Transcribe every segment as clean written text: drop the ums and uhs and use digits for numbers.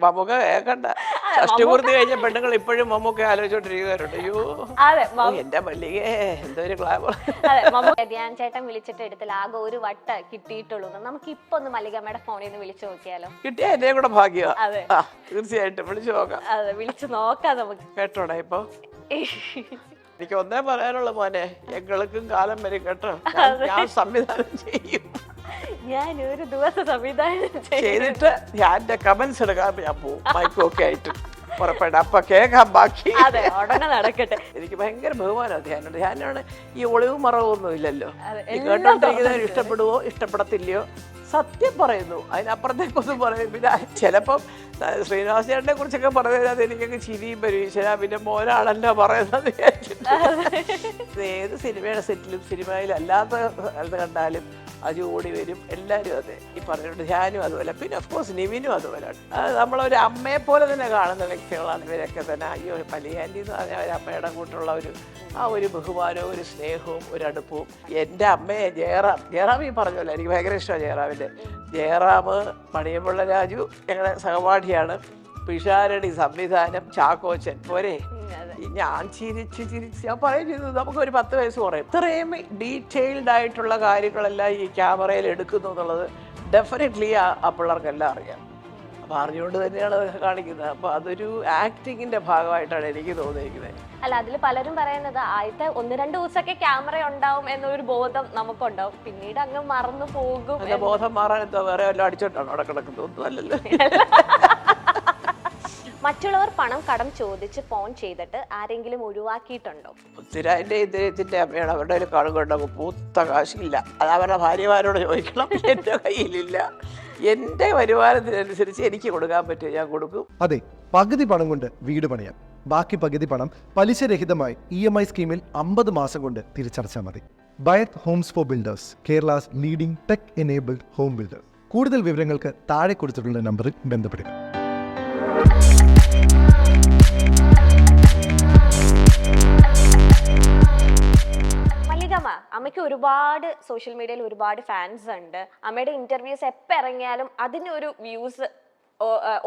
മമ്മൂക്ക കേൾക്കണ്ട. ഷഷ്ടിപൂർത്തി കഴിഞ്ഞ പെണ്ണുങ്ങൾ ഇപ്പോഴും മമ്മൂക്ക ആലോചിച്ചോണ്ടിരിക്കുന്നുണ്ട്. അയ്യോ എന്റെ മല്ലികേ എന്തൊരു ഗ്ലാമർ. ധ്യാൻ ചേട്ടൻ വിളിച്ചിട്ട് എടുത്തില്ല, ആകെ ഒരു വട്ട കിട്ടിയിട്ടുള്ളൂ. നമുക്ക് ഇപ്പൊ ഒന്ന് മല്ലികമ്മയുടെ ഫോണിൽ നിന്ന് വിളിച്ചു നോക്കിയാലോ? കിട്ടിയ എന്റെ കൂടെ ഭാഗ്യം. തീർച്ചയായിട്ടും വിളിച്ചു നോക്കാം. അതെ, വിളിച്ചു നോക്കാം നമുക്ക്. കേട്ടോടാ ഇപ്പൊ എനിക്ക് ഒന്നേ പറയാനുള്ള മോനെ, എங்களுക്കും കാലം വരും കേട്ടോ. ഞാൻ സംവിധാനം ചെയ്യും. ഞാൻ ഒരു ദിവസം സംവിധാനം ചെയ്തിട്ട് ഞാൻ്റെ കമന്റ്സ് എടുക്കാൻ ഞാൻ പോവും മൈക്കൊക്കെ ആയിട്ട് പുറപ്പെടാം. അപ്പൊ കേൾക്കാം ബാക്കി. അതെ, ഉടനെ നടക്കട്ടെ. എനിക്ക് ഭയങ്കര ബഹുമാനമാണ് ധ്യാനുണ്ട്. ധ്യാനാണ് ഈ ഒളിവും മറവൊന്നും ഇല്ലല്ലോ. ഈ കേട്ടോണ്ടിരിക്കുന്നവർ ഇഷ്ടപ്പെടുവോ ഇഷ്ടപ്പെടത്തില്ലയോ സത്യം പറയുന്നു, അതിനപ്പുറത്തേക്കൊന്നും പറയും. പിന്നെ ചിലപ്പം ശ്രീനിവാസ് ചേട്ടനെ കുറിച്ചൊക്കെ പറയുന്നത് എനിക്കൊക്കെ ചിരിയും പരീക്ഷ പിന്നെ മോനാണല്ലോ പറയുന്നത് ഏത് സിനിമയുടെ സെറ്റിലും സിനിമയിലും അല്ലാത്ത സ്ഥലത്ത് കണ്ടാലും അത് ഓടി വരും. എല്ലാവരും അതെ ഈ പറഞ്ഞിട്ടുണ്ട്. ധ്യാനും അതുപോലെ, പിന്നെ ഓഫ്കോഴ്സ് നിവിനും അതുപോലെ. നമ്മളൊരു അമ്മയെ പോലെ തന്നെ കാണുന്ന വ്യക്തികളാണ് ഇവരൊക്കെ തന്നെ. അയ്യോ മല്ലികാൻറ്റി എന്ന് പറഞ്ഞാൽ ഒരു അമ്മയുടെ കൂട്ടുള്ള ഒരു ബഹുമാനവും ഒരു സ്നേഹവും ഒരു അടുപ്പവും. എൻ്റെ അമ്മയെ ജയറാം ഈ പറഞ്ഞല്ലോ, എനിക്ക് ഭയങ്കര ഇഷ്ടമാണ് ജയറാമിൻ്റെ. ജയറാം, മണിയമ്പിള്ള രാജു ഞങ്ങളുടെ സഹപാഠിയാണ്. പിഷാരടി സംവിധാനം, ചാക്കോച്ചൻ പോരെ. ഞാൻ ചിരിച്ച് ഞാൻ പറയും ചെയ്തു നമുക്കൊരു 10 വയസ്സ് കുറയും. ഇത്രയും ഡീറ്റെയിൽഡ് ആയിട്ടുള്ള കാര്യങ്ങളെല്ലാം ഈ ക്യാമറയിൽ എടുക്കുന്നു എന്നുള്ളത് ഡെഫിനറ്റ്ലി ആ പിള്ളേർക്കെല്ലാം അറിയാം. അപ്പം അറിഞ്ഞുകൊണ്ട് തന്നെയാണ് കാണിക്കുന്നത്. അപ്പം അതൊരു ആക്ടിങ്ങിന്റെ ഭാഗമായിട്ടാണ് എനിക്ക് തോന്നിയിരിക്കുന്നത്. അല്ല, അതിൽ പലരും പറയുന്നത് ആദ്യത്തെ 1-2 ദിവസമൊക്കെ ക്യാമറ ഉണ്ടാവും എന്നൊരു ബോധം നമുക്കുണ്ടാവും, പിന്നീട് അങ്ങ് മറന്നു പോകും. അതിന്റെ ബോധം മാറാൻ എന്തോ വേറെ വല്ലതും അടിച്ചോണ്ടാണ് അവിടെ കിടക്കുന്നത്? ഒന്നും അല്ലല്ലോ. മറ്റുള്ളവർ പണം കടം ചോദിച്ച് ഫോൺ ചെയ്തിട്ട് ആരെങ്കിലും ഒഴിവാക്കിയിട്ടുണ്ടോ? പൃഥ്വിരാജിന്റെ ഇദ്ദേഹത്തിന്റെ അമ്മയാണ്. അവരുടെ ഒരു കടം കൊണ്ടു പൂത്ത കാശില്ല. അത് അവരുടെ ഭാര്യമാരോട് ചോദിക്കണം. എന്റെ കയ്യിലില്ല. എന്റെ വരുമാനത്തിനനുസരിച്ച് എനിക്ക് കൊടുക്കാൻ പറ്റും, ഞാൻ കൊടുക്കും. അതെ, പകുതി പണം കൊണ്ട് വീട് പണിയാം, ബാക്കി പകുതി പണം പലിശരഹിതമായി EMI സ്കീമിൽ 50 മാസം കൊണ്ട് തിരിച്ചടച്ചാൽ മതി. Bayath homes for builders, Kerala's leading tech enabled home builder. കൂടുതൽ വിവരങ്ങൾക്ക് താഴെ കൊടുത്തിട്ടുള്ള നമ്പറിൽ ബന്ധപ്പെടുക. അമ്മയ്ക്ക് ഒരുപാട് സോഷ്യൽ മീഡിയയിൽ ഒരുപാട് ഫാൻസ് ഉണ്ട്. അമ്മയുടെ ഇന്റർവ്യൂസ് എപ്പോൾ ഇറങ്ങിയാലും അതിനൊരു വ്യൂസ്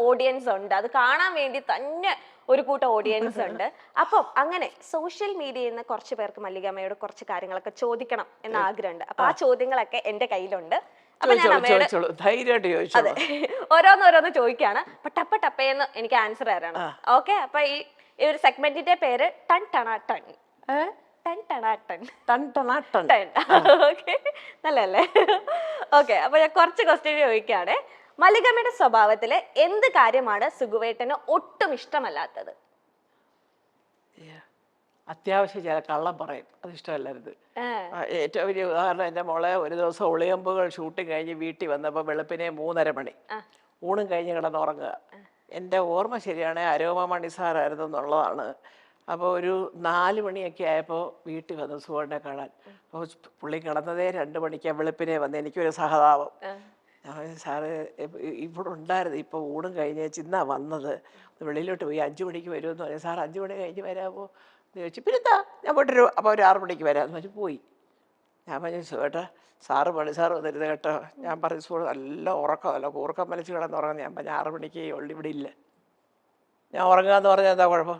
ഓഡിയൻസ് ഉണ്ട്. അത് കാണാൻ വേണ്ടി തന്നെ ഒരു കൂട്ടം ഓഡിയൻസ് ഉണ്ട്. അപ്പം അങ്ങനെ സോഷ്യൽ മീഡിയയിൽ നിന്ന് കുറച്ച് പേർക്ക് മല്ലികമ്മയോട് കുറച്ച് കാര്യങ്ങളൊക്കെ ചോദിക്കണം എന്ന ആഗ്രഹമുണ്ട്. അപ്പൊ ആ ചോദ്യങ്ങളൊക്കെ എന്റെ കയ്യിലുണ്ട്. അപ്പൊ ഞാൻ അമ്മയോട് അതെ ഓരോന്നോരോന്ന് ചോദിക്കാണ്. അപ്പൊ ടപ്പേന്ന് എനിക്ക് ആൻസർ തരണം. ഓക്കെ, അപ്പൊ ഈ ഒരു സെഗ്മെന്റിന്റെ പേര് ടൺ ടണ ടൺ. നല്ലല്ലേ? ഓക്കെ, അപ്പൊ ഞാൻ കുറച്ച് ക്വസ്റ്റ്യൻ ചോദിക്കാണ്. മല്ലികമ്മയുടെ സ്വഭാവത്തില് എന്ത് കാര്യമാണ് സുഗുവേട്ടന് ഒട്ടും ഇഷ്ടമല്ലാത്തത്? അത്യാവശ്യം ചില കള്ളം പറയും, അത് ഇഷ്ടമല്ലായിരുന്നു. ഏറ്റവും വലിയ ഉദാഹരണം, എൻ്റെ മോളെ ഒരു ദിവസം ഒളിയമ്പുകൾ ഷൂട്ടിങ് കഴിഞ്ഞ് വീട്ടിൽ വന്നപ്പോൾ വെളുപ്പിനെ 3:30 മണി, ഊണും കഴിഞ്ഞ് കിടന്നുറങ്ങുക. എൻ്റെ ഓർമ്മ ശരിയാണെ അരോമ മണി സാറായിരുന്നു എന്നുള്ളതാണ്. അപ്പോൾ ഒരു 4 മണിയൊക്കെ ആയപ്പോൾ വീട്ടിൽ വന്ന് സുഗുവേട്ടനെ കാണാൻ. അപ്പോൾ പുള്ളി കിടന്നതേ 2 മണിക്കാണ്, വെളുപ്പിനെ വന്ന്. എനിക്കൊരു സഹതാപം. സാറ് ഇവിടെ ഉണ്ടായിരുന്നു, ഇപ്പോൾ ഊണും കഴിഞ്ഞ് ചിന്നാ വന്നത്, വെളിയിലോട്ട് പോയി 5 മണിക്ക് വരുമെന്ന് പറഞ്ഞു. സാർ 5 മണി കഴിഞ്ഞ് വരാമോ എന്ന് ചോദിച്ചു. പിന്നെന്താ ഞാൻ പോയിട്ടൊരു അപ്പോൾ ഒരു 6 മണിക്ക് വരാമെന്ന് പറഞ്ഞു പോയി. ഞാൻ പറഞ്ഞു സുഗേട്ടാ സാറ് പണി സാറ് വന്നിരുന്നത് കേട്ടോ. ഞാൻ പറഞ്ഞു സുഗേട്ട നല്ല ഉറക്കമല്ല, കൂർക്കം വലിച്ച് കിടന്നുറങ്ങുന്നത്. ഞാൻ പറഞ്ഞു 6 മണിക്ക് ഉള്ളി ഇവിടെ ഇല്ല, ഞാൻ ഉറങ്ങുക എന്ന് പറഞ്ഞാൽ എന്താ കുഴപ്പം?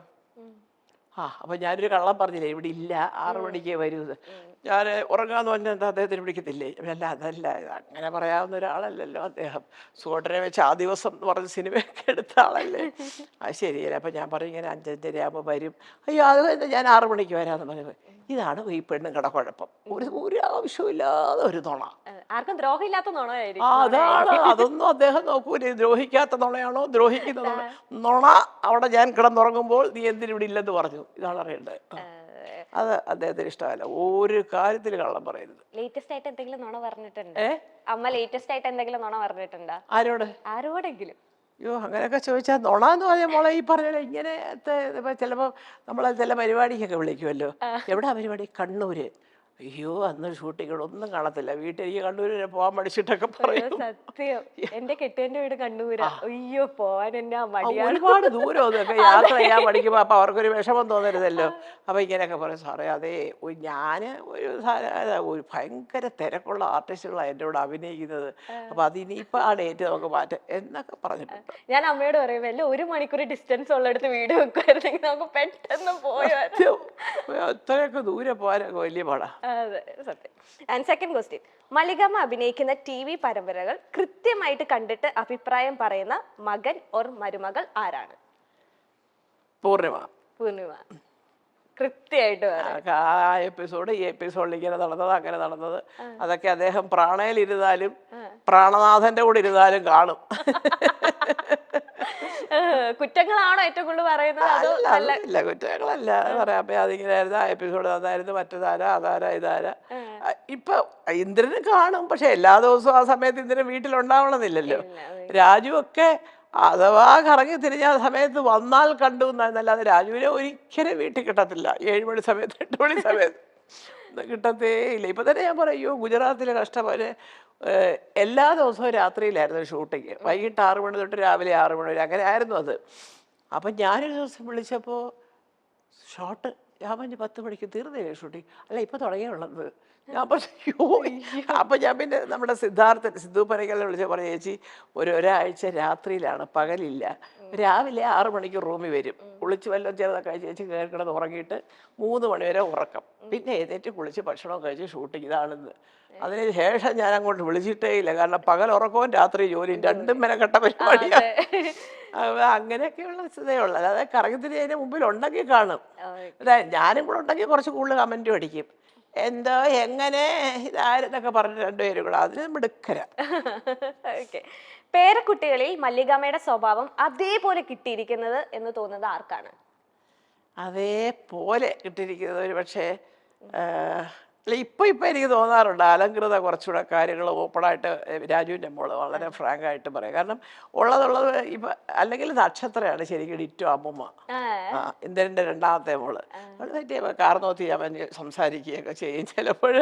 അപ്പം ഞാനൊരു കള്ളം പറഞ്ഞില്ലേ, ഇവിടെ ഇല്ല, 6 മണിക്ക് വരൂ. ഞാൻ ഉറങ്ങാന്ന് പറഞ്ഞാൽ എന്താ അദ്ദേഹത്തിന് പിടിക്കത്തില്ലേ? അല്ല അതല്ല, അങ്ങനെ പറയാവുന്ന ഒരാളല്ലല്ലോ അദ്ദേഹം. സുഗേട്ടനെ വെച്ച് ആ ദിവസം എന്ന് പറഞ്ഞ സിനിമയൊക്കെ എടുത്ത ആളല്ലേ. അത് ശരിയല്ല. അപ്പം ഞാൻ പറയും ഇങ്ങനെ 5:30 ആകുമ്പോൾ വരും. അയ്യോ അത് ഞാൻ 6 മണിക്ക് വരാമെന്ന് പറഞ്ഞു. ഇതാണ് ഈ പെണ്ണുങ്ങളുടെ കുഴപ്പം. ഒരു ആവശ്യമില്ലാതെ ഒരു നുണ. ആർക്കും ദ്രോഹമില്ലാത്ത അതാണ്. അതൊന്നും അദ്ദേഹം നോക്കൂലേ. ദ്രോഹിക്കാത്ത നുണയാണോ ദ്രോഹിക്കുന്ന നുണ? അവിടെ ഞാൻ കിടന്നുറങ്ങുമ്പോൾ നീ എന്തിനിവിടെ ഇല്ലെന്ന് പറഞ്ഞു. ഇതാണ് അറിയേണ്ടത്. അത് അദ്ദേഹത്തിന് ഇഷ്ടമല്ല. ഒരു കാര്യത്തിൽ കള്ളം പറയരുത്. ലേറ്റസ്റ്റ് ആയിട്ട് എന്തെങ്കിലും നുണ പറഞ്ഞിട്ടുണ്ട് അമ്മ? ലേറ്റസ്റ്റ് ആയിട്ട് എന്തെങ്കിലും നുണ പറഞ്ഞിട്ടുണ്ടോ? ആരോടെങ്കിലും? അയ്യോ അങ്ങനെയൊക്കെ ചോദിച്ചാൽ നുണ എന്ന് പറഞ്ഞാൽ മോളെ ഈ പറഞ്ഞ ഇങ്ങനത്തെ ചിലപ്പോൾ നമ്മളെ ചില പരിപാടിക്കൊക്കെ വിളിക്കുമല്ലോ. എവിടാ പരിപാടി? കണ്ണൂര്. അയ്യോ അന്ന് ഷൂട്ടിങ്ങുകളൊന്നും കാണത്തില്ല. വീട്ടിലേക്ക് കണ്ണൂർ വരെ പോകാൻ മടിച്ചിട്ടൊക്കെ പറയും. സത്യം എന്റെ കെട്ടിയന്റെ വീട് കണ്ണൂരാ. അയ്യോ പോവാൻ എന്നാ മടിയാണ്. ഒരുപാട് ദൂരം ഒന്നൊക്കെ യാത്ര ചെയ്യാൻ പഠിക്കുമ്പോൾ അപ്പം അവർക്കൊരു വിഷമം തോന്നരുതല്ലോ. അപ്പം ഇങ്ങനെയൊക്കെ പറയും, സാറേ അതേ ഞാൻ ഒരു ഭയങ്കര തിരക്കുള്ള ആർട്ടിസ്റ്റുകളാണ് എൻ്റെ കൂടെ അഭിനയിക്കുന്നത്, അപ്പം അതിനിപ്പോൾ ആ ഡേറ്റ് നമുക്ക് മാറ്റാം എന്നൊക്കെ പറഞ്ഞിട്ടുണ്ട്. ഞാൻ അമ്മയോട് പറയും വല്ല 1 മണിക്കൂർ ഡിസ്റ്റൻസ് ഉള്ളിടത്ത് വീട് വെക്കുമായിരുന്നെങ്കിൽ നമുക്ക് പെട്ടെന്ന് പോയോ. അത്രയൊക്കെ ദൂരെ പോകാനൊക്കെ വലിയ പാടാ. അതെ സത്യം. ആൻഡ് സെക്കൻഡ് ക്വസ്റ്റ്യൻ, മല്ലികാമ്മ അഭിനയിക്കുന്ന TV പരമ്പരകൾ കൃത്യമായിട്ട് കണ്ടിട്ട് അഭിപ്രായം പറയുന്ന മകൻ ഓർ മരുമകൾ ആരാണ്? പൂർണിമ. പൂർണിമ കൃത്യമായിട്ട് ആ എപ്പിസോഡ് ഈ എപ്പിസോഡിൽ ഇങ്ങനെ നടന്നത് അങ്ങനെ നടന്നത് അതൊക്കെ അദ്ദേഹം പ്രാണയിലിരുന്നാലും പ്രാണനാഥന്റെ കൂടെ ഇരുന്നാലും കാണും. കുറ്റങ്ങളാണോ ഏറ്റവും കൂടുതൽ പറയുന്നത്? ഇല്ല കുറ്റങ്ങളല്ല പറയാം. അപ്പൊ അതിങ്ങനെ ആയിരുന്നു, ആ എപ്പിസോഡ് നന്നായിരുന്നു, മറ്റേതാര അതാര ഇതാര. ഇപ്പൊ ഇന്ദ്രന് കാണും, പക്ഷെ എല്ലാ ദിവസവും ആ സമയത്ത് ഇന്ദ്രൻ വീട്ടിലുണ്ടാവണമെന്നില്ലല്ലോ. രാജു ഒക്കെ അഥവാ കറങ്ങി തിരിഞ്ഞ സമയത്ത് വന്നാൽ കണ്ടു എന്നല്ലാതെ രാജുവിനെ ഒരിക്കലും വീട്ടിൽ കിട്ടത്തില്ല. 7 മണി സമയത്ത് 8 മണി സമയത്ത് കിട്ടത്തേ ഇല്ല. ഇപ്പൊ തന്നെ ഞാൻ പറയോ ഗുജറാത്തിലെ കഷ്ടപോലെ എല്ലാ ദിവസവും രാത്രിയിലായിരുന്നു ഷൂട്ടിങ്. വൈകിട്ട് 6 മണി തൊട്ട് രാവിലെ 6 മണി വരെ അങ്ങനെ ആയിരുന്നു അത്. അപ്പം ഞാനൊരു ദിവസം വിളിച്ചപ്പോൾ ഷോട്ട് ഞാൻ പറഞ്ഞു 10 മണിക്ക് തീർന്നില്ലേ ഷൂട്ടിങ്? അല്ല ഇപ്പം തുടങ്ങിയുള്ളത്. ഞാൻ പറഞ്ഞു അപ്പം ഞാൻ പിന്നെ നമ്മുടെ സിദ്ധു പനക്കലിനെ വിളിച്ച പറഞ്ഞു, ചേച്ചി ഒരാഴ്ച രാത്രിയിലാണ്, പകലില്ല. രാവിലെ 6 മണിക്ക് റൂമിൽ വരും, കുളിച്ച് വല്ലതും ചേർന്നൊക്കെ ചേച്ചി കയറി കിടന്ന് ഉറങ്ങിയിട്ട് 3 മണി വരെ ഉറക്കം, പിന്നെ എഴുന്നേറ്റ് കുളിച്ച് ഭക്ഷണം കഴിച്ച് ഷൂട്ടിങ്. ഇതാണെന്ന്. അതിന് ശേഷം ഞാൻ അങ്ങോട്ട് വിളിച്ചിട്ടേ ഇല്ല. കാരണം പകൽ ഉറക്കവും രാത്രി ജോലിയും രണ്ടും മെനക്കെട്ട പരിപാടിയാണ്. അങ്ങനെയൊക്കെയുള്ള സ്ഥിതിയുള്ളത്. അല്ലാതെ കറങ്ങത്തിന് അതിന് മുമ്പിൽ ഉണ്ടെങ്കിൽ കാണും. ഞാനും കൂടെ ഉണ്ടെങ്കിൽ കുറച്ച് കൂടുതൽ കമൻറ്റും അടിക്കും. എന്തോ എങ്ങനെ ഇതാരെന്നൊക്കെ പറഞ്ഞ് 2 പേരും കൂടെ അതിന് മിടുക്കര. പേരക്കുട്ടികളിൽ മല്ലികാമ്മയുടെ സ്വഭാവം അതേപോലെ കിട്ടിയിരിക്കുന്നത് എന്ന് തോന്നുന്നത് ആർക്കാണ്? അതേപോലെ കിട്ടിയിരിക്കുന്നത് ഒരു പക്ഷേ ഇപ്പം എനിക്ക് തോന്നാറുണ്ട് അലങ്കൃത കുറച്ചുകൂടെ കാര്യങ്ങൾ ഓപ്പണായിട്ട് രാജുവിൻ്റെ മോള് വളരെ ഫ്രാങ്കായിട്ട് പറയും. കാരണം ഉള്ളത് ഇപ്പം അല്ലെങ്കിൽ നക്ഷത്രയാണ് ശരിക്കും ഡിറ്റോ അമ്മുമ്മ. ഇന്ദ്രൻ്റെ 2ാമത്തെ മോള് അവൾ പറ്റിയ കാർന്നോത്തി അവൻ സംസാരിക്കുകയൊക്കെ ചെയ്യും ചിലപ്പോൾ.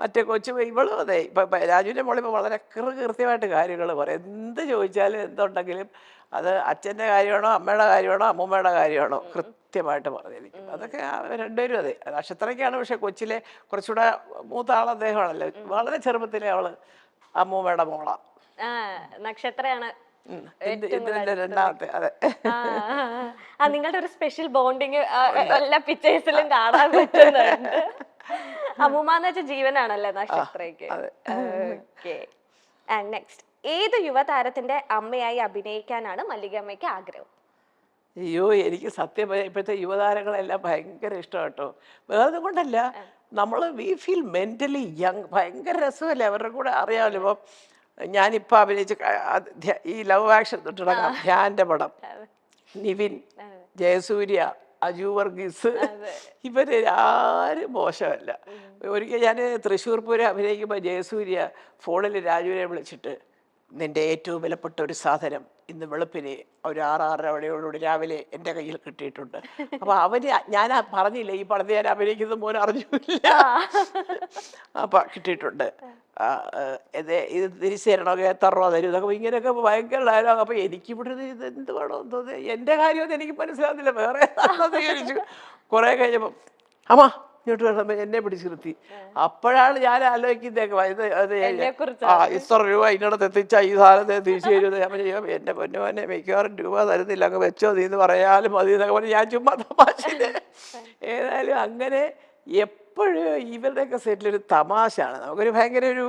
മറ്റേ കൊച്ചു ഇവളും അതെ. ഇപ്പം രാജുവിൻ്റെ മോളിപ്പോൾ വളരെ കൃത്യമായിട്ട് കാര്യങ്ങൾ പറയും. എന്ത് ചോദിച്ചാലും എന്തുണ്ടെങ്കിലും അത് അച്ഛൻ്റെ കാര്യമാണോ അമ്മയുടെ കാര്യമാണോ അമ്മൂമ്മയുടെ കാര്യമാണോ കൃത്യമായിട്ട് പറഞ്ഞിരിക്കും. അതൊക്കെ 2 പേരും അതെ. നക്ഷത്രയ്ക്കാണ് പക്ഷെ കൊച്ചിലെ കുറച്ചുകൂടെ മൂത്ത ആൾ അദ്ദേഹമാണല്ലോ. വളരെ ചെറുപ്പത്തിലെ അവള് അമ്മൂമ്മയുടെ മോളാ. നക്ഷത്രയാണ് ഇതിന്റെ 2ാമത്തെ. അതെ. നിങ്ങളുടെ ഒരു സ്പെഷ്യൽ ബോണ്ടിങ് എല്ലാ പിക്ചേഴ്സിലും കാണാൻ പറ്റുന്നുണ്ട്. അമ്മൂമ്മന്ന് വെച്ച ജീവനാണല്ലേ നക്ഷത്രയ്ക്ക്. നെക്സ്റ്റ്, ഏത് യുവതാരത്തിന്റെ അമ്മയായി അഭിനയിക്കാനാണ് മല്ലികാമ്മയ്ക്ക് ആഗ്രഹം? അയ്യോ എനിക്ക് സത്യം ഇപ്പോഴത്തെ യുവതാരങ്ങളെല്ലാം ഭയങ്കര ഇഷ്ടം കേട്ടോ. വേറെ കൊണ്ടല്ല, നമ്മൾ വി ഫീൽ മെന്റലി യങ്. ഭയങ്കര രസമല്ലേ അവരുടെ കൂടെ. അറിയാമല്ലോ ഇപ്പം ഞാനിപ്പോൾ അഭിനയിച്ച് ഈ ലവ് ആക്ഷൻ തൊട്ടിടങ്ങാം, ധ്യാൻ്റെ പടം, നിവിൻ, ജയസൂര്യ, അജു വർഗീസ്, ഇവര് ആരും മോശമല്ല. ഒരിക്കൽ ഞാൻ തൃശ്ശൂർ പൂരം അഭിനയിക്കുമ്പോൾ ജയസൂര്യ ഫോണിൽ രാജുവിനെ വിളിച്ചിട്ട്, നിൻ്റെ ഏറ്റവും വിലപ്പെട്ട ഒരു സാധനം ഇന്ന് വെളുപ്പിന് ഒരു 6-6:30 മണിയോടുകൂടി രാവിലെ എൻ്റെ കയ്യിൽ കിട്ടിയിട്ടുണ്ട്. അപ്പോൾ ഞാൻ പറഞ്ഞില്ല ഈ പടത്തിൽ ഞാൻ അഭിനയിക്കുന്നത് മോൻ അറിഞ്ഞില്ല. അപ്പം കിട്ടിയിട്ടുണ്ട്, ഇത് തിരിച്ചു തരണമൊക്കെ എത്ര രൂപ തരും ഇതൊക്കെ ഇങ്ങനെയൊക്കെ ഭയങ്കര ഡയലോഗ്. അപ്പോൾ എനിക്കിവിടെ ഇത് എന്ത് വേണമെന്ന് തോന്നി. എൻ്റെ കാര്യമൊന്നും എനിക്ക് മനസ്സിലാകുന്നില്ല, വേറെ വിചാരിച്ചു. കുറേ കഴിഞ്ഞപ്പം അമ്മ ഇങ്ങോട്ട് വരണം എന്നെ പിടിച്ചു നിർത്തി. അപ്പോഴാണ് ഞാൻ ആലോചിക്കുന്നതൊക്കെ ഇത്ര രൂപ ഇന്നടത്ത് എത്തിച്ചാൽ ഈ സാധനത്തെ തിരിച്ചു തരുന്നത്. ഞാൻ ചെയ്യാം എൻ്റെ പൊന്നുമോനെ മിക്കവാറും രൂപ തരുന്നില്ല, അങ്ങ് വെച്ചോ നീ എന്ന് പറയാലും മതി എന്നൊക്കെ പറഞ്ഞ് ഞാൻ ചുമ്മാ തമാശയില്. ഏതായാലും അങ്ങനെ എപ്പോഴും ഇവരുടെയൊക്കെ സെറ്റിലൊരു തമാശയാണ്. നമുക്കൊരു ഭയങ്കര ഒരു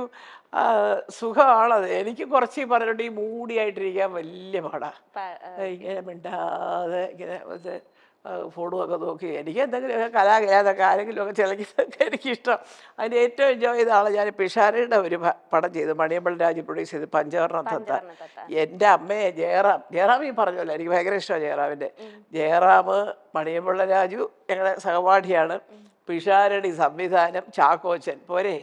സുഖമാണത്. എനിക്ക് കുറച്ച് പറഞ്ഞിട്ട് ഈ മൂടിയായിട്ടിരിക്കാൻ വലിയ പാടാ. ഇങ്ങനെ മിണ്ടാതെ ഇങ്ങനെ ഫോണുമൊക്കെ നോക്കി എനിക്ക് എന്തെങ്കിലുമൊക്കെ കലാകേതൊക്കെ ആരെങ്കിലുമൊക്കെ ചിലക്കുന്നതൊക്കെ എനിക്കിഷ്ടം. അതിന് ഏറ്റവും എൻജോയ് ചെയ്ത ആളെ ഞാൻ പിഷാരയുടെ ഒരു പടം ചെയ്തു, മണിയമ്പൾ രാജു പ്രൊഡ്യൂസ് ചെയ്ത്, പഞ്ചവർണ്ണ തത്ത. എൻ്റെ അമ്മയെ ജയറാം ഈ പറഞ്ഞല്ലോ, എനിക്ക് ഭയങ്കര ഇഷ്ടമാണ് ജയറാമിൻ്റെ. ജയറാം, മണിയമ്പള്ള രാജു ഞങ്ങളുടെ സഹപാഠിയാണ്, പിഷാരടി സംവിധാനം, ചാക്കോച്ചൻ. പോരെ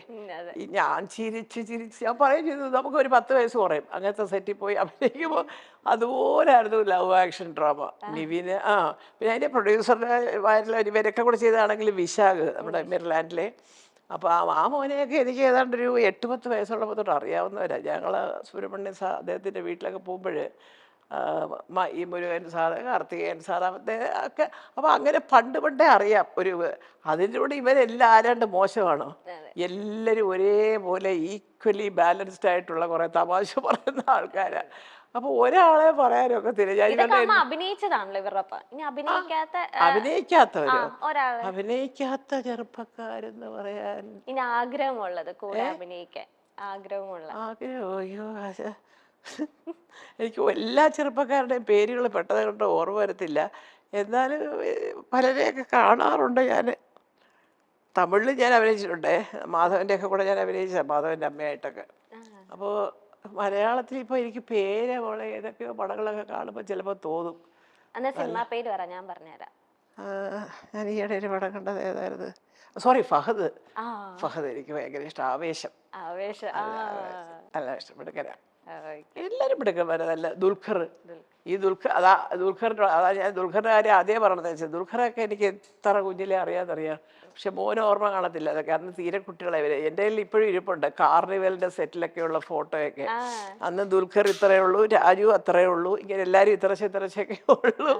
ഞാൻ ചിരിച്ച് ഞാൻ പറയുകയും ചെയ്തു നമുക്കൊരു 10 വയസ്സ് കുറയും. അങ്ങനത്തെ സെറ്റിൽ പോയി അഭിനയിക്കുമ്പോൾ അതുപോലായിരുന്നു ലവ് ആക്ഷൻ ഡ്രാമ. നിവിന് പിന്നെ അതിൻ്റെ പ്രൊഡ്യൂസറുടെ ഇവരൊക്കെ കൂടെ ചെയ്തതാണെങ്കിൽ വിശാഖ് നമ്മുടെ മിർലാൻഡിലെ അപ്പോൾ ആ മോനെയൊക്കെ എനിക്ക് ഏതാണ്ട് ഒരു 8-10 വയസ്സുള്ളപ്പോൾ തൊട്ട് അറിയാവുന്നവരാണ്. ഞങ്ങൾ സുബ്രഹ്മണ്യൻ സാർ അദ്ദേഹത്തിൻ്റെ വീട്ടിലൊക്കെ പോകുമ്പോൾ ഈ മുരുകൻ സാറ്, കാർത്തികേയൻ സാർ ഒക്കെ. അപ്പോൾ അങ്ങനെ പണ്ടേ അറിയാം. അതിലൂടെ ഇവരെല്ലാം ആരാണ്ട് മോശമാണോ? എല്ലാവരും ഒരേപോലെ ഈക്വലി ബാലൻസ്ഡ് ആയിട്ടുള്ള കുറേ തമാശ പറയുന്ന ആൾക്കാരാണ്. അപ്പൊ ഒരാളെ പറയാനൊക്കത്തില്ല. അഭിനയിച്ചതാണല്ലോ ഇവരുടെ ഇനി അഭിനയിക്കാത്ത ചെറുപ്പക്കാരെന്ന് പറയാൻ ഇനി ആഗ്രഹമുള്ളത് കൂടെ അഭിനയിക്കാൻ ആഗ്രഹമോ? അയ്യോ, എനിക്ക് എല്ലാ ചെറുപ്പക്കാരുടെയും പേരുകൾ പെട്ടെന്ന് കൊണ്ട് ഓർമ്മ വരത്തില്ല. എന്നാലും പലരെയൊക്കെ കാണാറുണ്ട്. ഞാൻ തമിഴിൽ ഞാൻ അഭിനയിച്ചിട്ടുണ്ട്. മാധവൻ്റെ ഒക്കെ കൂടെ ഞാൻ അഭിനയിച്ച മാധവൻ്റെ അമ്മയായിട്ടൊക്കെ. അപ്പോൾ മലയാളത്തിൽ ഇപ്പോൾ എനിക്ക് പേര് മോളെ ഏതൊക്കെയോ പടങ്ങളൊക്കെ കാണുമ്പോൾ ചിലപ്പോൾ തോന്നും. സിനിമ പേര് പറ, ഞാൻ പറഞ്ഞുതരാം. ഞാൻ ഈയിടെ ഒരു പടം കണ്ടത് ഏതായിരുന്നു? സോറി, ഫഹദ്. ഫഹദ് എനിക്ക് ഭയങ്കര ഇഷ്ടം. ആവേശം നല്ല ഇഷ്ടപ്പെടുക്കരാ. എല്ലാവരും പിടുക്കന്മാരെ നല്ല. ദുൽഖർ, ഞാൻ ദുൽഖറിൻ്റെ കാര്യം ആദ്യമേ പറഞ്ഞത് വെച്ചാൽ ദുൽഖറൊക്കെ എനിക്ക് എത്ര കുഞ്ഞിലെ അറിയാം. പക്ഷെ മോന് ഓർമ്മ കാണത്തില്ല അതൊക്കെ. അന്ന് തീരെ കുട്ടികളെ എൻ്റെ കയ്യിൽ ഇപ്പോഴും ഇരിപ്പുണ്ട് കാർണിവലിൻ്റെ സെറ്റിലൊക്കെയുള്ള ഫോട്ടോയൊക്കെ. അന്ന് ദുൽഖർ ഇത്രയേ ഉള്ളൂ, രാജു അത്രയേ ഉള്ളൂ, ഇങ്ങനെ എല്ലാവരും ഇത്രച്ചൊക്കെ ഉള്ളൂ.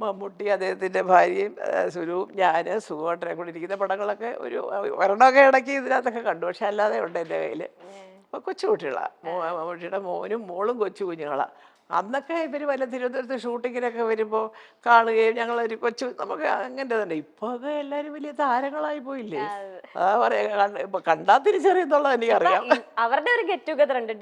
മമ്മൂട്ടി, അദ്ദേഹത്തിൻ്റെ ഭാര്യയും സുലുവും ഞാൻ സുഖമായിട്ടൊക്കെ കൂടി ഇരിക്കുന്ന പടങ്ങളൊക്കെ ഒരെണ്ണമൊക്കെ ഇടയ്ക്ക് ഇതിനകത്തൊക്കെ കണ്ടു. പക്ഷെ അല്ലാതെ ഉണ്ട് എൻ്റെ കയ്യിൽ. അപ്പോൾ കൊച്ചുകുട്ടികളാണ്. മമ്മൂട്ടിയുടെ മോനും മോളും കൊച്ചു കുഞ്ഞുങ്ങളാണ്. അന്നൊക്കെ ഇവർ വല്ല തിരുവനന്തപുരത്ത് ഷൂട്ടിങ്ങിനൊക്കെ വരുമ്പോൾ കാണുകയും ഞങ്ങളൊരു നമുക്ക് അങ്ങനത്തെ തന്നെ. ഇപ്പോൾ ഒക്കെ എല്ലാവരും വലിയ താരങ്ങളായി പോയില്ലേ. അതാ പറയാ, ഇപ്പൊ കണ്ടാൽ തിരിച്ചറിയുന്നുള്ളത് എനിക്കറിയാം. അവരുടെ ഒരു ഗെറ്റ് ടുഗദർ ഉണ്ട്.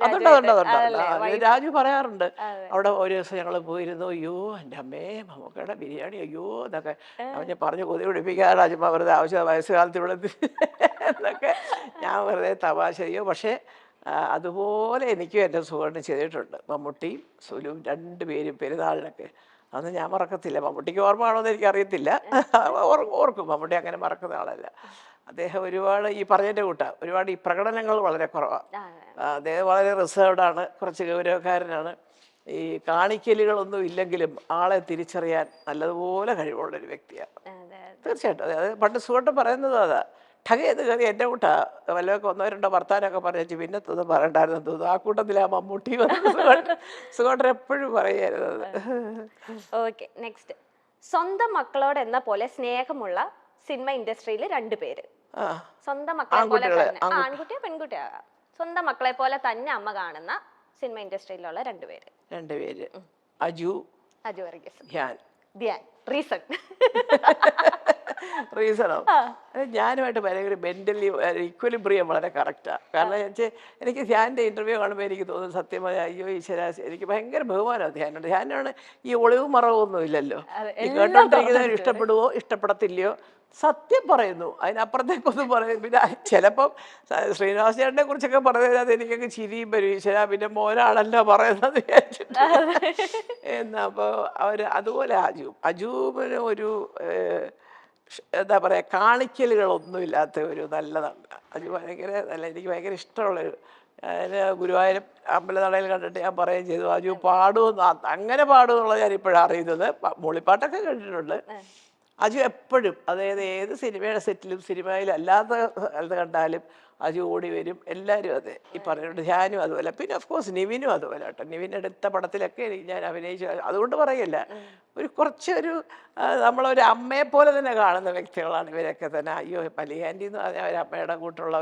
അതുണ്ട്. രാജു പറയാറുണ്ട്, അവിടെ ഒരു ദിവസം ഞങ്ങൾ പോയിരുന്നു. അയ്യോ എൻ്റെ അമ്മേ, മമ്മൂക്കയുടെ ബിരിയാണി അയ്യോ എന്നൊക്കെ അവനെ പറഞ്ഞ് കൊതി പിടിപ്പിക്കാതെ രാജുമ്മ വെറുതെ ആവശ്യം വയസ്സുകാലത്ത് ഇവിടെ എന്നൊക്കെ ഞാൻ വെറുതെ തമാശ ചെയ്യോ. പക്ഷേ അതുപോലെ എനിക്കും എൻ്റെ സുഖമായിട്ട് ചെയ്തിട്ടുണ്ട്. മമ്മൂട്ടിയും സുലുവും രണ്ടുപേരും പെരുന്നാളിനൊക്കെ. അന്ന് ഞാൻ മറക്കത്തില്ല. മമ്മൂട്ടിക്ക് ഓർമ്മ ആണോ എന്ന് എനിക്കറിയത്തില്ല. ഓർക്കും. മമ്മൂട്ടി അങ്ങനെ മറക്കുന്ന ആളല്ല. അദ്ദേഹം ഒരുപാട് ഈ പറഞ്ഞതിൻ്റെ കൂട്ടാണ്. ഒരുപാട് ഈ പ്രകടനങ്ങൾ വളരെ കുറവാണ്. അദ്ദേഹം വളരെ റിസർവ്ഡാണ്, കുറച്ച് ഗൗരവക്കാരനാണ്. ഈ കാണിക്കലുകളൊന്നും ഇല്ലെങ്കിലും ആളെ തിരിച്ചറിയാൻ നല്ലതുപോലെ കഴിവുള്ളൊരു വ്യക്തിയാണ്. തീർച്ചയായിട്ടും. അതായത് പണ്ട് സുഖമായിട്ട് പറയുന്നത് അതാ, ഠഗയെന്ന് കയറി എൻ്റെ കൂട്ടാ വല്ലതൊക്കെ 1-2 വർത്താനമൊക്കെ പറഞ്ഞു പിന്നെ തോന്നുന്നു പറയണ്ടായിരുന്നു തോന്നുന്നു. ആ കൂട്ടത്തിലാ മമ്മൂട്ടി സുഖമായിട്ട് എപ്പോഴും പറയായിരുന്നത്. Okay, next. സ്വന്തം മക്കളോട് എന്ന പോലെ സ്നേഹമുള്ള സിനിമ ഇൻഡസ്ട്രിയിൽ 2 പേര്. സ്വന്തം മക്കളെ പോലെ തന്നെ, ആൺകുട്ടിയോ പെൺകുട്ടിയോ, സ്വന്തം മക്കളെ പോലെ തന്നെ അമ്മ കാണുന്ന സിനിമ ഇൻഡസ്ട്രിയിലുള്ള 2 പേര്. അജു വർഗീസ്, ധ്യാൻ. റീസണോ? ഞാനുമായിട്ട് ഭയങ്കര മെൻ്റലി ഇക്വലിബ്രിയം വളരെ കറക്റ്റാണ്. കാരണം എനിക്ക് ധ്യാനിൻ്റെ ഇൻ്റർവ്യൂ കാണുമ്പോൾ എനിക്ക് തോന്നുന്നു സത്യമായ അയ്യോ ഈശ്വര, എനിക്ക് ഭയങ്കര ബഹുമാനമാണ് ധ്യാനുണ്ട്. ധ്യാനാണ് ഈ ഒളിവും മറവൊന്നും ഇല്ലല്ലോ. ഈ കേട്ടോണ്ടിരിക്കുന്നവർ ഇഷ്ടപ്പെടുവോ ഇഷ്ടപ്പെടത്തില്ലയോ സത്യം പറയുന്നു, അതിനപ്പുറത്തേക്കൊന്നും പറയും. പിന്നെ ചിലപ്പം ശ്രീനിവാസ ചേട്ടനെ കുറിച്ചൊക്കെ പറയുന്നത് എനിക്കൊക്കെ ചിരിയും വരും. ഈശ്വര, പിന്നെ മോനാണല്ലോ പറയുന്നത് വിചാരിച്ചിട്ട്. അപ്പോൾ അതുപോലെ അജുവിന് ഒരു എന്താ പറയുക, കാണിക്കലുകളൊന്നുമില്ലാത്ത ഒരു നല്ലതാണ്. അജു ഭയങ്കര നല്ല, എനിക്ക് ഭയങ്കര ഇഷ്ടമുള്ളൊരു. ഞാൻ ഗുരുവായൂരം അമ്പലനടയിൽ കണ്ടിട്ട് ഞാൻ പറയുകയും ചെയ്തു, അജു പാടുമെന്ന്. അങ്ങനെ പാടുമെന്നുള്ളത് ഞാനിപ്പോഴാണ് അറിയുന്നത്. മൂളിപ്പാട്ടൊക്കെ കേട്ടിട്ടുണ്ട്. അജു എപ്പോഴും, അതായത് ഏത് സിനിമയുടെ സെറ്റിലും സിനിമയിലും അല്ലാത്ത സ്ഥലത്ത് കണ്ടാലും അജു ഓടി വരും. എല്ലാവരും അതെ ഈ പറഞ്ഞിട്ടുണ്ട്. ധ്യാനും അതുപോലെ. പിന്നെ ഓഫ് കോഴ്സ് നിവിനും അതുപോലെ കേട്ടോ. നിവിൻ എടുത്ത പടത്തിലൊക്കെ ഞാൻ അഭിനയിച്ചു. അതുകൊണ്ട് പറയില്ല, കുറച്ചൊരു നമ്മളൊരു അമ്മയെ പോലെ തന്നെ കാണുന്ന വ്യക്തികളാണ് ഇവരൊക്കെ തന്നെ. അയ്യോ മലിയാൻറ്റി എന്ന് പറഞ്ഞാൽ ഒരു അമ്മയുടെ കൂട്ടുള്ള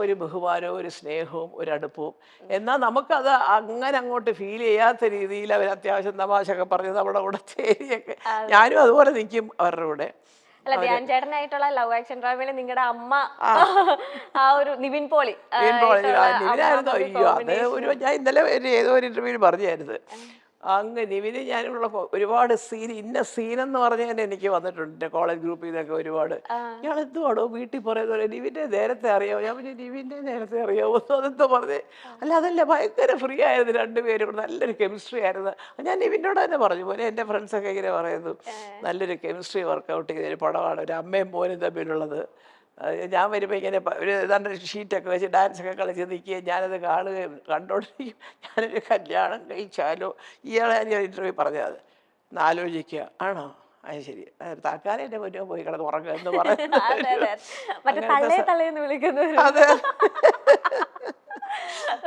ഒരു ബഹുമാനവും ഒരു സ്നേഹവും ഒരു അടുപ്പവും. എന്നാൽ നമുക്കത് അങ്ങനെ അങ്ങോട്ട് ഫീൽ ചെയ്യാത്ത രീതിയിൽ അവർ അത്യാവശ്യം തമാശയൊക്കെ പറഞ്ഞ് നമ്മുടെ കൂടെ ചേരിയൊക്കെ. ഞാനും അതുപോലെ നിൽക്കും അവരുടെ കൂടെ. അല്ല, ധ്യാൻ ചേട്ടനായിട്ടുള്ള ലവ് ആക്ഷൻ ഡ്രാമയിൽ നിങ്ങളുടെ അമ്മ ആ ഒരു നിവിൻ പോളി നിവിനായിരുന്നു. അയ്യോ അത് ഞാൻ ഇന്നലെ ഏതോ ഒരു ഇന്റർവ്യൂവിൽ പറഞ്ഞായിരുന്നു. അങ്ങ് നിവിന് ഞാനുള്ള ഒരുപാട് ഇന്ന സീനെന്ന് പറഞ്ഞ് തന്നെ എനിക്ക് വന്നിട്ടുണ്ട്. എൻ്റെ കോളേജ് ഗ്രൂപ്പിൽ നിന്നൊക്കെ ഒരുപാട്. ഇയാൾ എന്തുവാണോ വീട്ടിൽ പറയുന്ന പോലെ നിവിൻ്റെ നേരത്തെ അറിയാമോ? ഞാൻ പിന്നെ നിവിൻ്റെ നേരത്തെ അറിയാമോ അതെന്തോ പറഞ്ഞേ. അല്ല അതല്ല, ഭയങ്കര ഫ്രീ ആയിരുന്നു രണ്ടുപേരും കൂടെ. നല്ലൊരു കെമിസ്ട്രി ആയിരുന്നു. ഞാൻ നിവിനോട് തന്നെ പറഞ്ഞു, പോലെ എൻ്റെ ഫ്രണ്ട്സൊക്കെ ഇങ്ങനെ പറയുന്നു, നല്ലൊരു കെമിസ്ട്രി വർക്കൗട്ട് ചെയ്തൊരു പടമാണ് ഒരു അമ്മയും മോനും തമ്മിലുള്ളത്. ഞാൻ വരുമ്പോൾ ഇങ്ങനെ ഒരു ഏതാണ്ട് ഷീറ്റൊക്കെ വെച്ച് ഡാൻസൊക്കെ കളിച്ച് നിൽക്കുകയും ഞാനത് കാണുകയും കണ്ടോണ്ടിരിക്കും. ഞാനൊരു കല്യാണം കഴിച്ചാലോ, ഇയാളെ ഞാൻ ഇൻ്റർവ്യൂ പറഞ്ഞത് ആലോചിക്കുക. ആണോ? അത് ശരി. തൽക്കാലം എൻ്റെ മുന്നേ പോയി കിടന്ന് ഉറങ്ങുക എന്ന് അതെ അതെ മറ്റേ തള്ളേ തള്ളേന്ന് വിളിക്കുന്നത്. അതെ.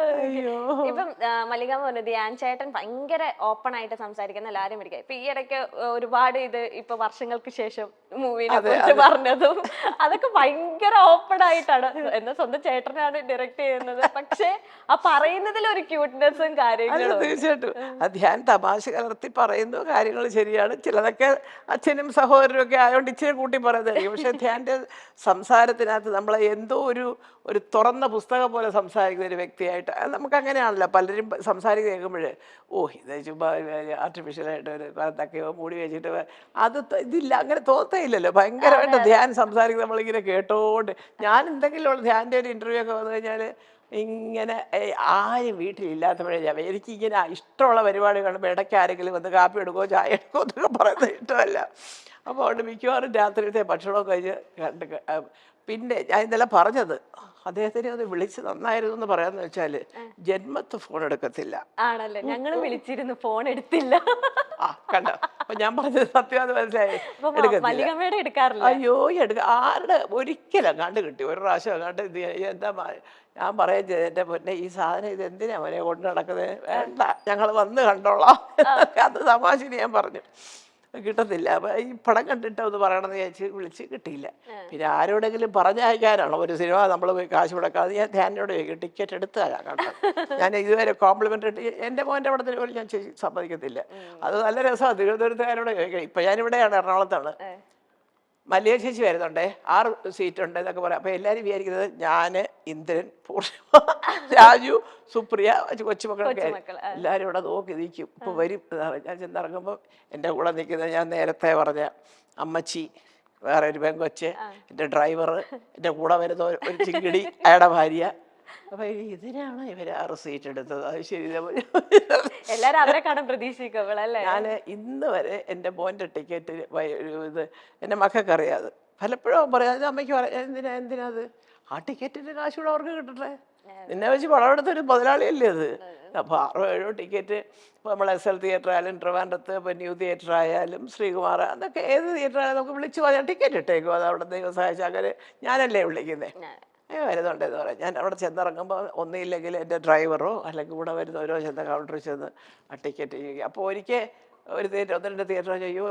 അയ്യോ. ഇപ്പം മല്ലികാമ്മ പറഞ്ഞു ധ്യാൻ ചേട്ടൻ ഭയങ്കര ഓപ്പൺ ആയിട്ട് സംസാരിക്കുന്ന എല്ലാരും പഠിക്കുക. ഇപ്പൊ ഈ ഇടയ്ക്ക് ഒരുപാട് ഇത് ഇപ്പൊ വർഷങ്ങൾക്ക് ശേഷം മൂവിനെ കുറിച്ച് പറഞ്ഞതും അതൊക്കെ ഭയങ്കര ഓപ്പൺ ആയിട്ടാണ്. എന്നാ സ്വന്തം ചേട്ടനാണ് ഡയറക്ട് ചെയ്യുന്നത്, പക്ഷെ ആ പറയുന്നതിൽ ഒരു ക്യൂട്ട്നെസ്സും കാര്യങ്ങളും. തീർച്ചയായിട്ടും ധ്യാൻ തമാശ കലർത്തി പറയുന്നു, കാര്യങ്ങൾ ശരിയാണ്. ചിലതൊക്കെ അച്ഛനും സഹോദരനും ഒക്കെ ആയതുകൊണ്ട് ഇച്ചിരി കൂട്ടി പറയുന്നതായിരിക്കും. പക്ഷെ ധ്യാൻ്റെ സംസാരത്തിനകത്ത് നമ്മളെ എന്തോ ഒരു തുറന്ന പുസ്തകം പോലെ സംസാരിക്കുന്ന ഒരു വ്യക്തിയായിട്ട് നമുക്ക് അങ്ങനെയാണല്ലോ പലരും സംസാരിക്കുക കേൾക്കുമ്പോഴേ, ഇത് ചുമ്മാ ആർട്ടിഫിഷ്യലായിട്ട് ഒരു എന്തൊക്കെയോ മൂടി വെച്ചിട്ട് അത് ഇതില്ല, അങ്ങനെ തോന്നയില്ലല്ലോ. ഭയങ്കരമായിട്ട് ധ്യാൻ സംസാരിക്കുന്നത് നമ്മളിങ്ങനെ കേട്ടോണ്ട്. ഞാൻ എന്തെങ്കിലും ധ്യാൻ്റെ ഒരു ഇൻ്റർവ്യൂ ഒക്കെ വന്നു കഴിഞ്ഞാൽ ഇങ്ങനെ ആരും വീട്ടിലില്ലാത്തപ്പോഴേ ഞാൻ എനിക്കിങ്ങനെ ഇഷ്ടമുള്ള പരിപാടി കാണുമ്പോൾ ഇടയ്ക്ക് ആരെങ്കിലും വന്ന് കാപ്പി എടുക്കുമോ ചായ എടുക്കുമോ എന്നൊക്കെ പറയുന്നത് ഇഷ്ടമല്ല. അപ്പോൾ അതുകൊണ്ട് മിക്കവാറും രാത്രിയിലത്തെ ഭക്ഷണമൊക്കെ കഴിഞ്ഞ് കണ്ട് പിന്നെ ഞാൻ ഇന്നലെ പറഞ്ഞത് അദ്ദേഹത്തിനെ ഒന്ന് വിളിച്ച് നന്നായിരുന്നു എന്ന് പറയാന്ന് വെച്ചാൽ ജന്മത്ത് ഫോൺ എടുക്കത്തില്ല. ആണല്ലേ, ഞങ്ങളും വിളിച്ചിരുന്നു, ഫോൺ എടുത്തില്ല. കണ്ടോ, അപ്പൊ ഞാൻ പറഞ്ഞത് സത്യമാണെന്ന് മനസ്സിലായി. എടുക്കാറില്ല. അയ്യോ ആരുടെ ഒരിക്കലും കണ്ടു കിട്ടി ഒരു പ്രാവശ്യം കണ്ട് എന്താ ഞാൻ പറയാൻ എൻ്റെ പൊന്നെ ഈ സാധനം ഇത് എന്തിനാ അവനെ കൊണ്ട് നടക്കുന്നത്, വേണ്ട ഞങ്ങൾ വന്ന് കണ്ടോളാം അത് തമാശന് ഞാൻ പറഞ്ഞു. കിട്ടത്തില്ല. അപ്പൊ ഈ പടം കണ്ടിട്ട് ഒന്ന് പറയണമെന്ന് വിചാരിച്ച് വിളിച്ച് കിട്ടിയില്ല. പിന്നെ ആരോടെങ്കിലും പറഞ്ഞയക്കാനാണോ ഒരു സിനിമ നമ്മൾ പോയി കാശ് കൊടുക്കാതെ ഞാൻ ധ്യാനോട് ചോദിക്കും ടിക്കറ്റ് എടുത്താൽ കണ്ടത്. ഞാൻ ഇതുവരെ കോംപ്ലിമെൻ്റ് എൻ്റെ മോൻ്റെ പടത്തിന് പോലും ഞാൻ സമ്മതിക്കത്തില്ല. അത് നല്ല രസമാണ്. തിരുവനന്തപുരത്തുകാരോട് ചോദിക്കാം. ഇപ്പം ഞാനിവിടെയാണ്, എറണാകുളത്താണ്. മല്ലിക ചേച്ചി വരുന്നുണ്ടേ, 6 സീറ്റുണ്ട് എന്നൊക്കെ പറയാം. അപ്പോൾ എല്ലാവരും വിചാരിക്കുന്നത് ഞാൻ, ഇന്ദ്രൻ, പൂർണിമ, രാജു, സുപ്രിയ, കൊച്ചുമക്കളൊക്കെ എല്ലാവരും ഇവിടെ നോക്കി നിൽക്കും. ഇപ്പോൾ വരും. ഞാൻ ചെന്നിറങ്ങുമ്പോൾ എൻ്റെ കൂടെ നിൽക്കുന്നത് ഞാൻ നേരത്തെ പറഞ്ഞ അമ്മച്ചി, വേറെ ഒരു പെങ്കൊച്ച്, എൻ്റെ ഡ്രൈവർ, എൻ്റെ കൂടെ വരുന്ന ഒരു ചിങ്കിടി, അയാളുടെ ഭാര്യ. അപ്പൊ ഇതിനാണ് ഇവര് 6 സീറ്റ് എടുത്തത്. അത് ശരി. എല്ലാരും അവരെ കാണാൻ പ്രതീക്ഷിക്കല്ലേ. ഞാൻ ഇന്ന് വരെ എൻ്റെ മോൻ്റെ ടിക്കറ്റ് ഇത് എൻ്റെ മക്കൾക്ക് അറിയാതെ പലപ്പോഴും പറയാം, അമ്മയ്ക്ക് പറയാം എന്തിനാ അത്, ആ ടിക്കറ്റിന്റെ കാശ് കൂടെ അവർക്ക് കിട്ടട്ടെ, നിന്നെ വെച്ച് പടം എടുത്തൊരു മുതലാളിയല്ലേ അത്. അപ്പോൾ 6-7 ടിക്കറ്റ് ഇപ്പോൾ നമ്മൾ SL തിയേറ്റർ ആയാലും ട്രിവാൻഡ്രത്ത്, ഇപ്പോൾ ന്യൂ തിയേറ്റർ ആയാലും ശ്രീകുമാർ, അതൊക്കെ ഏത് തിയേറ്റർ ആയാലും നമുക്ക് വിളിച്ചു പോയാൽ ടിക്കറ്റ് ഇട്ടേക്കും. അത് അവിടെ ദൈവം സഹായിച്ചാൽ അങ്ങനെ ഞാനല്ലേ വിളിക്കുന്നത്. വരുന്നുണ്ടെന്ന് പറയാം. ഞാൻ അവിടെ ചെന്നിറങ്ങുമ്പോൾ ഒന്നുമില്ലെങ്കിൽ എൻ്റെ ഡ്രൈവറോ അല്ലെങ്കിൽ കൂടെ വരുന്നവരോ ചെന്ന് കൗണ്ടറിൽ ചെന്ന് ആ ടിക്കറ്റ് ചെയ്യുക. അപ്പോൾ ഒരിക്കൽ ഒരു തിയേറ്റർ 1-2 തിയേറ്റർ അയ്യോ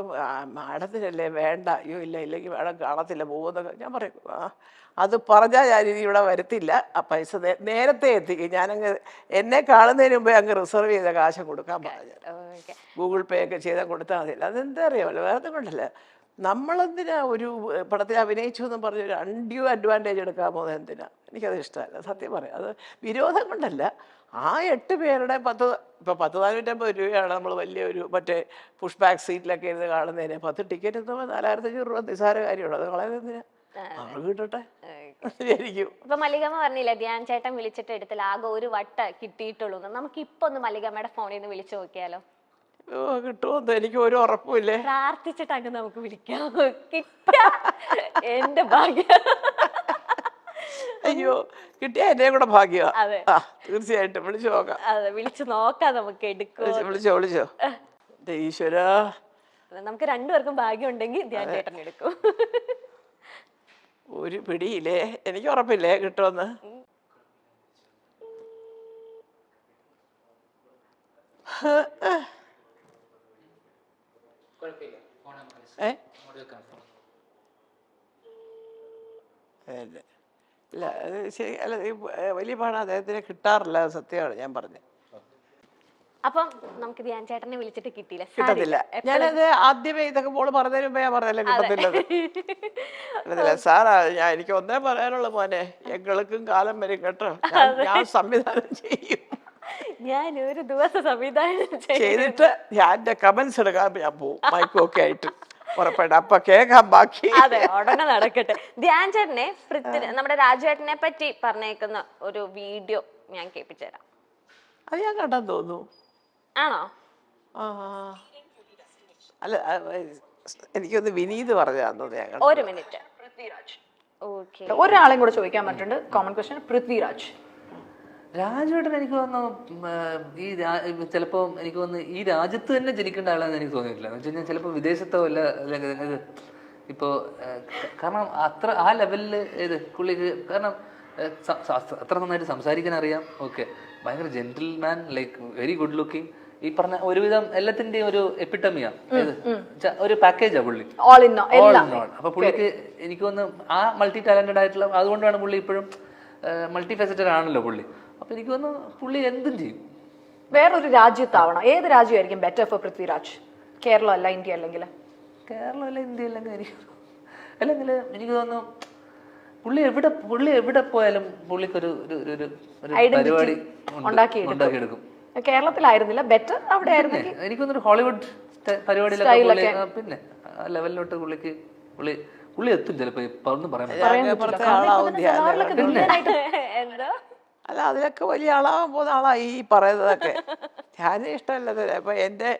മാഡത്തിനല്ലേ വേണ്ട, അയ്യോ ഇല്ലെങ്കിൽ മാഡം കാണത്തില്ല പോകുന്നൊക്കെ ഞാൻ പറയും. അത് പറഞ്ഞാൽ ഞാൻ ഇനി ഇവിടെ വരുത്തില്ല, ആ പൈസ നേരത്തെ എത്തിക്കും. ഞാനങ്ങ് എന്നെ കാണുന്നതിന് മുമ്പേ അങ്ങ് റിസർവ് ചെയ്ത കാശ് കൊടുക്കാൻ പറഞ്ഞു. ഗൂഗിൾ പേ ഒക്കെ ചെയ്താൽ കൊടുത്താൽ മതിയില്ല. അതെന്താ അറിയാമല്ലോ, വേറെ കൊണ്ടല്ല. നമ്മളെന്തിനാ ഒരു പടത്തിൽ അഭിനയിച്ചു എന്നും പറഞ്ഞൊരു അൺഡ്യൂ അഡ്വാൻറ്റേജ് എടുക്കാൻ പോകുന്നത് എന്തിനാ? എനിക്കത് ഇഷ്ടമല്ല, സത്യം പറയാം. അത് വിരോധം കൊണ്ടല്ല. ആ 8 പേരുടെ ഇപ്പോൾ 450 രൂപയാണ് നമ്മൾ വലിയൊരു മറ്റേ പുഷ് ബാക്ക് സീറ്റിലൊക്കെ ഇരുന്ന് കാണുന്നതിന്. 10 ടിക്കറ്റ് എത്തുമ്പോൾ 4500 രൂപ നിസ്സാര കാര്യമുള്ളൂ. അത് കളയാൻ എന്തിനാ, അവർ കിട്ടട്ടെ ശരിക്കും. ഇപ്പൊ മല്ലികാമ്മ പറഞ്ഞില്ല ധ്യാൻ ചേട്ടൻ വിളിച്ചിട്ട് എടുത്തില്ല, ആകെ ഒരു വട്ട കിട്ടിയിട്ടുള്ളൂ. നമുക്ക് ഇപ്പൊ ഒന്ന് മല്ലികാമ്മയുടെ ഫോണിൽ നിന്ന് വിളിച്ചു നോക്കിയാലോ? കിട്ടുമോ എനിക്ക് ഒരു ഉറപ്പുമില്ലേ. പ്രാർത്ഥിച്ചിട്ട് അങ്ങ് നമുക്ക് വിളിക്കാം. എന്റെ ഭാഗ്യം. അയ്യോ കിട്ടിയാ എന്നെ കൂടെ ഭാഗ്യമാണ്. തീർച്ചയായിട്ടും വിളിച്ചു നോക്കാം. അതെ വിളിച്ചു നോക്കാം, നമുക്ക് എടുക്കും. വിളിച്ചോ ഈശ്വരാ. നമുക്ക് 2 പേർക്കും ഭാഗ്യം ഉണ്ടെങ്കിൽ ധ്യാൻ ചേട്ടൻ എടുക്കും. ഒരു പിടിയില്ലേ, എനിക്ക് ഉറപ്പില്ലേ കിട്ടുമെന്ന്. ഇല്ല അത് ശരി അല്ല, വലിയ പാടാണ് അദ്ദേഹത്തിന് കിട്ടാറില്ല, സത്യമാണ് ഞാൻ പറഞ്ഞത്. അപ്പം നമുക്ക് ധ്യാൻ ചേട്ടനെ വിളിച്ചിട്ട് കിട്ടത്തില്ല. ഞാനത് ആദ്യമേ ഇതൊക്കെ മോള് പറഞ്ഞതിന് മുമ്പേ ഞാൻ പറഞ്ഞല്ലേ കിട്ടത്തില്ലത്. കിട്ടത്തില്ല സാറാ. എനിക്ക് ഒന്നേ പറയാനുള്ള മോനെ, എങ്ങൾക്കും കാലം വരും കേട്ടോ. ഞാൻ സംവിധാനം ചെയ്യും. ഞാൻ ഒരു ദിവസം സംവിധാനം ചെയ്തിട്ട് ധ്യാന്റെ കമന്റ്സ് എടുക്കാൻ ഞാൻ പോവും മൈക്കൊക്കെ ആയിട്ട്. ഉറപ്പായിട്ട് അപ്പൊ കേൾക്കാം ബാക്കി. അതെ ഉടനെ നടക്കട്ടെ. ധ്യാൻ ചേട്ടനെ നമ്മുടെ രാജുവേട്ടനെ പറ്റി പറഞ്ഞേക്കുന്ന ഒരു വീഡിയോ ഞാൻ കേൾപ്പിച്ചുതരാം. അത് ഞാൻ കണ്ടെന്ന് തോന്നുന്നു. ആണോ? അല്ല എനിക്കൊന്ന് വിനീത് പറഞ്ഞാന്ന് തോന്നുന്നു. ഒരു മിനിറ്റ്. ഒരാളെയും കൂടെ ചോദിക്കാൻ പറ്റുന്നുണ്ട്. Common question. പൃഥ്വിരാജ് രാജുവേട്ടൻ എനിക്ക് തോന്നുന്നു ചിലപ്പോൾ എനിക്ക് തോന്നുന്നു ഈ രാജ്യത്ത് തന്നെ ജനിക്കേണ്ട ആളാണെന്ന് എനിക്ക് തോന്നിയിട്ടില്ല. എന്ന് വെച്ച് കഴിഞ്ഞാൽ ചിലപ്പോൾ വിദേശത്തോ അല്ല അല്ലെങ്കിൽ ഇപ്പോൾ കാരണം അത്ര ആ ലെവലിൽ പുള്ളിക്ക് കാരണം അത്ര നന്നായിട്ട് സംസാരിക്കാൻ അറിയാം. ഓക്കെ, ഭയങ്കര gentleman, like very good looking. ഈ പറഞ്ഞ ഒരുവിധം എല്ലാത്തിന്റെയും ഒരു എപ്പിട്ടമിയാ, ഒരു പാക്കേജാ പുള്ളി. അപ്പൊ പുള്ളിക്ക് എനിക്ക് തോന്നുന്നു ആ മൾട്ടി ടാലന്റഡ് ആയിട്ടുള്ള, അതുകൊണ്ടാണ് പുള്ളി ഇപ്പോഴും മൾട്ടി ഫെസറ്റഡ് ആണല്ലോ പുള്ളി. അപ്പൊ എനിക്ക് തോന്നുന്നു പുള്ളി എന്തും ചെയ്യും. വേറൊരു രാജ്യത്താവണം, ഏത് രാജ്യമായിരിക്കും ബെറ്റർ ഫോർ പൃഥ്വിരാജ്? കേരളം അല്ല ഇന്ത്യ അല്ലെങ്കിൽ? കേരളം അല്ല ഇന്ത്യ അല്ലെങ്കിൽ എനിക്ക് തോന്നുന്നു പുള്ളി എവിടെ പോയാലും പുള്ളിക്കൊരു പരിപാടി ഉണ്ടാക്കിയെടുക്കും. കേരളത്തിലായിരുന്നില്ല ബെറ്റർ, അവിടെ ആയിരുന്നെങ്കിൽ എനിക്കൊന്നൊരു ഹോളിവുഡ് പരിപാടിയിലൊക്കെ പിന്നെ ആ ലെവലിലോട്ട് പുള്ളി എത്തും ചിലപ്പോ. ഇപ്പൊ ഒന്നും പറയാൻ അല്ല, അതിലൊക്കെ വലിയ ആളാവാൻ പോകുന്ന ആളാ ഈ പറയുന്നതൊക്കെ. ധ്യാനം ഇഷ്ടമല്ലത്. അപ്പൊ എൻ്റെ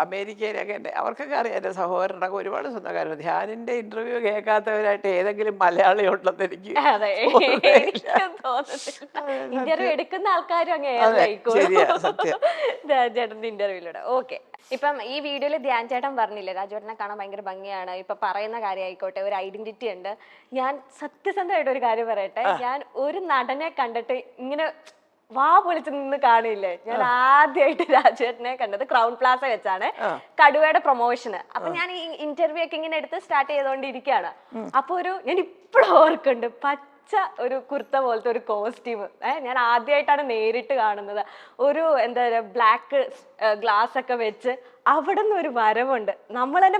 അമേരിക്കയിലൊക്കെ അവർക്കൊക്കെ അറിയാം, എൻ്റെ സഹോദരനൊക്കെ ഒരുപാട് സ്വന്തക്കാരുണ്ട്. ധ്യാനിന്റെ ഇന്റർവ്യൂ കേൾക്കാത്തവരായിട്ട് ഏതെങ്കിലും മലയാളി ഉണ്ടെന്ന് എനിക്ക് ഇന്റർവ്യൂ എടുക്കുന്ന ആൾക്കാരും ചേട്ടന്റെ ഇന്റർവ്യൂലൂടെ. ഓക്കെ, ഇപ്പം ഈ വീഡിയോയിൽ ധ്യാൻ ചേട്ടൻ പറഞ്ഞില്ലേ രാജുവേട്ടനെ കാണാൻ ഭയങ്കര ഭംഗിയാണ്, ഇപ്പൊ പറയുന്ന കാര്യം ആയിക്കോട്ടെ, ഒരു ഐഡന്റിറ്റി ഉണ്ട്. ഞാൻ സത്യസന്ധമായിട്ട് ഒരു കാര്യം പറയട്ടെ, ഞാൻ ഒരു നടനെ കണ്ടിട്ട് ഇങ്ങനെ വാ പൊളിച്ച് നിന്ന് കാണില്ലേ, ഞാൻ ആദ്യമായിട്ട് രാജുവേട്ടനെ കണ്ടത് ക്രൗൺ പ്ലാസ വെച്ചാണ്, കടുവയുടെ പ്രൊമോഷന്. അപ്പൊ ഞാൻ ഈ ഇന്റർവ്യൂ ഒക്കെ ഇങ്ങനെ എടുത്ത് സ്റ്റാർട്ട് ചെയ്തോണ്ടിരിക്കുകയാണ്. അപ്പൊ ഞാൻ ഇപ്പോഴും ഓർക്കുന്നുണ്ട്, പച്ച ഒരു കുർത്ത പോലത്തെ ഒരു കോസ്റ്റ്യൂം. ഞാൻ ആദ്യമായിട്ടാണ് നേരിട്ട് കാണുന്നത്. ഒരു എന്താ പറയുക, ബ്ലാക്ക് ഗ്ലാസ് ഒക്കെ വെച്ച് അവിടെ നിന്ന് ഒരു വരവുണ്ട്. നമ്മളെന്റെ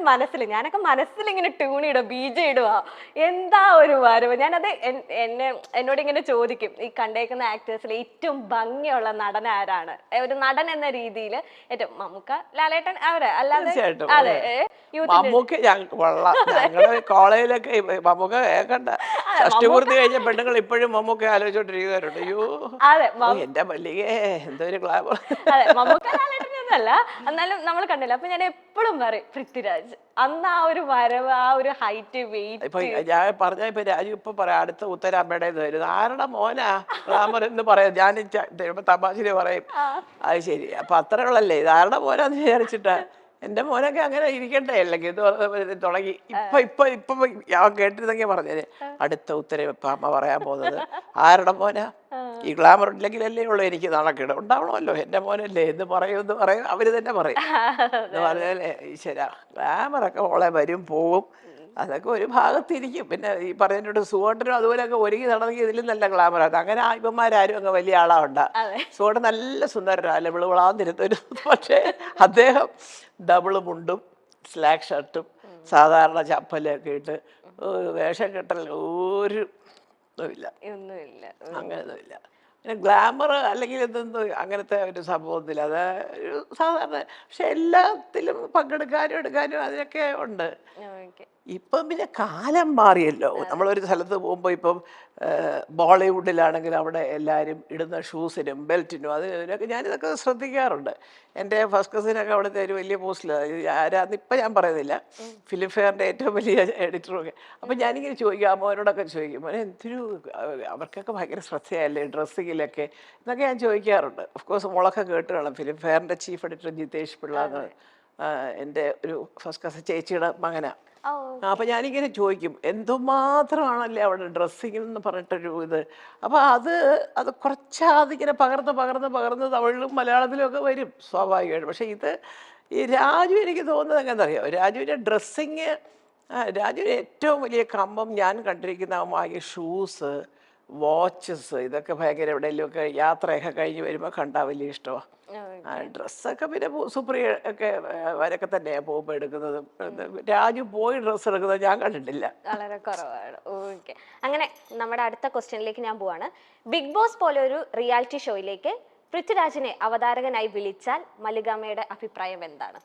ഞാനൊക്കെ മനസ്സിൽ ഇങ്ങനെ ട്യൂൺ ഇടുക, ബീജം ഇടുക, എന്താ ഒരു വരവ്. ഞാനത് എന്നോട് ഇങ്ങനെ ചോദിക്കും, ഈ കണ്ടേക്കുന്ന ആക്ടേഴ്സിൽ ഏറ്റവും ഭംഗിയുള്ള നടൻ ആരാണ്, ഒരു നടൻ എന്ന രീതിയിൽ ഏറ്റവും മമ്മൂക്ക, ലാലേട്ടൻ, അവര് അല്ലാതെ അതെ കോളേജിലൊക്കെ മമ്മൂക്ക കേൾക്കണ്ട, ഷഷ്ടിപൂർത്തി കഴിഞ്ഞ പെണ്ണുങ്ങൾ ഇപ്പോഴും മമ്മൂക്ക ആലോചിച്ചോണ്ടിരിക്കുന്നവരുണ്ട്. അയ്യോ എന്റെ മല്ലികേ എന്തൊരു ഗ്ലാമർ. അതെ, മമ്മൂക്ക ലാലേട്ടനൊന്നല്ല, എന്നാലും നമ്മൾ കണ്ടില്ല. അപ്പൊ ഞാൻ എപ്പോഴും പറയും പൃഥ്വിരാജ്, അന്ന് ആ ഒരു വരവ്, ആ ഒരു ഹൈറ്റ്, വെയിറ്റ്. ഇപ്പൊ ഞാൻ പറഞ്ഞ ഇപ്പൊ രാജു ഇപ്പൊ പറയാം, അടുത്ത ഉത്തരാമ്മയുടെ വരുന്നത് ആരുടെ മോനാ ഗ്ലാമർ എന്ന് പറയാം. ഞാൻ തമാശയില് പറയും, അത് ശരി, അപ്പൊ അത്ര ഉള്ളല്ലേ, ഇത് ആരുടെ മോനാന്ന് വിചാരിച്ചിട്ടാ. എന്റെ മോനൊക്കെ അങ്ങനെ ഇരിക്കട്ടെ, അല്ലെങ്കിൽ ഇത് തുടങ്ങി. ഇപ്പൊ ഞാൻ കേട്ടിരുന്നെങ്കിൽ പറഞ്ഞത് അടുത്ത ഉത്തരം ഇപ്പൊ അമ്മ പറയാൻ പോകുന്നത് ആരുടെ മോനാ, ഈ ഗ്ലാമർ ഇല്ലെങ്കിലല്ലേ ഉള്ളൂ എനിക്ക് നാണക്കേട്. ഉണ്ടാവണമല്ലോ, എന്റെ മോനല്ലേ എന്ന് പറയും അവര് തന്നെ പറയും. എന്ന് പറഞ്ഞാലേ ഈശ്വര, ഗ്ലാമറൊക്കെ മോളെ വരും പോവും, അതൊക്കെ ഒരു ഭാഗത്തിരിക്കും. പിന്നെ ഈ പറഞ്ഞിട്ട് സുഹോട്ടനും അതുപോലെയൊക്കെ ഒരുങ്ങി നടന്നെങ്കിൽ ഇതിലും നല്ല ഗ്ലാമറാണ്. അങ്ങനെ ഇവന്മാരും അങ്ങ് വലിയ ആളാവുണ്ട. സുഹോട്ടൻ നല്ല സുന്ദരനല്ല, വിളുവിളാന്നിരുത്തൊരു, പക്ഷേ അദ്ദേഹം ഡബിള് മുണ്ടും സ്ലാക്ക് ഷർട്ടും സാധാരണ ചപ്പലൊക്കെ ഇട്ട് വേഷം കെട്ടൽ ഒരു ഒന്നുമില്ല, അങ്ങനെയൊന്നുമില്ല. പിന്നെ ഗ്ലാമർ അല്ലെങ്കിൽ എന്തെന്തോ അങ്ങനത്തെ ഒരു സംഭവത്തില്ല, അത് ഒരു സാധാരണ. പക്ഷെ എല്ലാത്തിലും പങ്കെടുക്കാനും എടുക്കാനും അതിനൊക്കെ ഉണ്ട്. ഇപ്പം പിന്നെ കാലം മാറിയല്ലോ. നമ്മളൊരു സ്ഥലത്ത് പോകുമ്പോൾ ഇപ്പം ബോളിവുഡിലാണെങ്കിൽ അവിടെ എല്ലാവരും ഇടുന്ന ഷൂസിനും ബെൽറ്റിനും അതിനൊക്കെ ഞാനിതൊക്കെ ശ്രദ്ധിക്കാറുണ്ട്. എൻ്റെ ഫസ്റ്റ് കസിനൊക്കെ അവിടുത്തെ ഒരു വലിയ പോസ്റ്റിലാണ്, ആരാന്ന് ഇപ്പം ഞാൻ പറയുന്നില്ല, ഫിലിം ഫെയറിൻ്റെ ഏറ്റവും വലിയ എഡിറ്ററൊക്കെ. അപ്പം ഞാനിങ്ങനെ ചോദിക്കും, അമ്മോനോടൊക്കെ ചോദിക്കും, മോനെ എന്തൊരു അവർക്കൊക്കെ ഭയങ്കര ശ്രദ്ധയല്ലേ ഡ്രസ്സിങ്ങിലൊക്കെ എന്നൊക്കെ ഞാൻ ചോദിക്കാറുണ്ട്. ഓഫ്കോഴ്സ് മോളൊക്കെ കേട്ട് കാണാം, ഫിലിം ഫെയറിൻ്റെ ചീഫ് എഡിറ്റർ ജിതേഷ് പിള്ള എന്ന് എൻ്റെ ഒരു ഫസ്റ്റ് കസിൻ ചേച്ചിയുടെ മകനാണ്. അപ്പം ഞാനിങ്ങനെ ചോദിക്കും, എന്തുമാത്രമാണല്ലേ അവിടെ ഡ്രസ്സിങ് എന്ന് പറഞ്ഞിട്ടൊരു ഇത്. അപ്പം അത് കുറച്ചതിങ്ങനെ പകർന്ന് തമിഴിലും മലയാളത്തിലും ഒക്കെ വരും സ്വാഭാവികമായിട്ട്. പക്ഷേ ഈ രാജു എനിക്ക് തോന്നുന്നത് എങ്ങനെയെന്നറിയാം, രാജുവിൻ്റെ ഡ്രസ്സിങ്, രാജുവിൻ്റെ ഏറ്റവും വലിയ കമ്പം ഞാൻ കണ്ടിരിക്കുന്ന ഈ ഷൂസ്, വാച്ചസ്, ഇതൊക്കെ ഭയങ്കര എവിടെയെങ്കിലുമൊക്കെ യാത്രയൊക്കെ കഴിഞ്ഞ് വരുമ്പോൾ കണ്ടാൽ വലിയ ഇഷ്ടമാണ്. ഡ്രസ്സൊക്കെ പിന്നെ സുപ്രിയ ഒക്കെ അവരൊക്കെ തന്നെയാണ് പോകുമ്പോൾ എടുക്കുന്നത്. രാജു പോയി ഡ്രസ്സ് എടുക്കുന്നത് ഞാൻ കണ്ടിട്ടില്ല, വളരെ കുറവാണ്. ഓക്കെ, അങ്ങനെ നമ്മുടെ അടുത്ത ക്വസ്റ്റ്യനിലേക്ക് ഞാൻ പോവാണ്. ബിഗ് ബോസ് പോലെ ഒരു റിയാലിറ്റി ഷോയിലേക്ക് പൃഥ്വിരാജിനെ അവതാരകനായി വിളിച്ചാൽ മല്ലികാമ്മയുടെ അഭിപ്രായം എന്താണ്?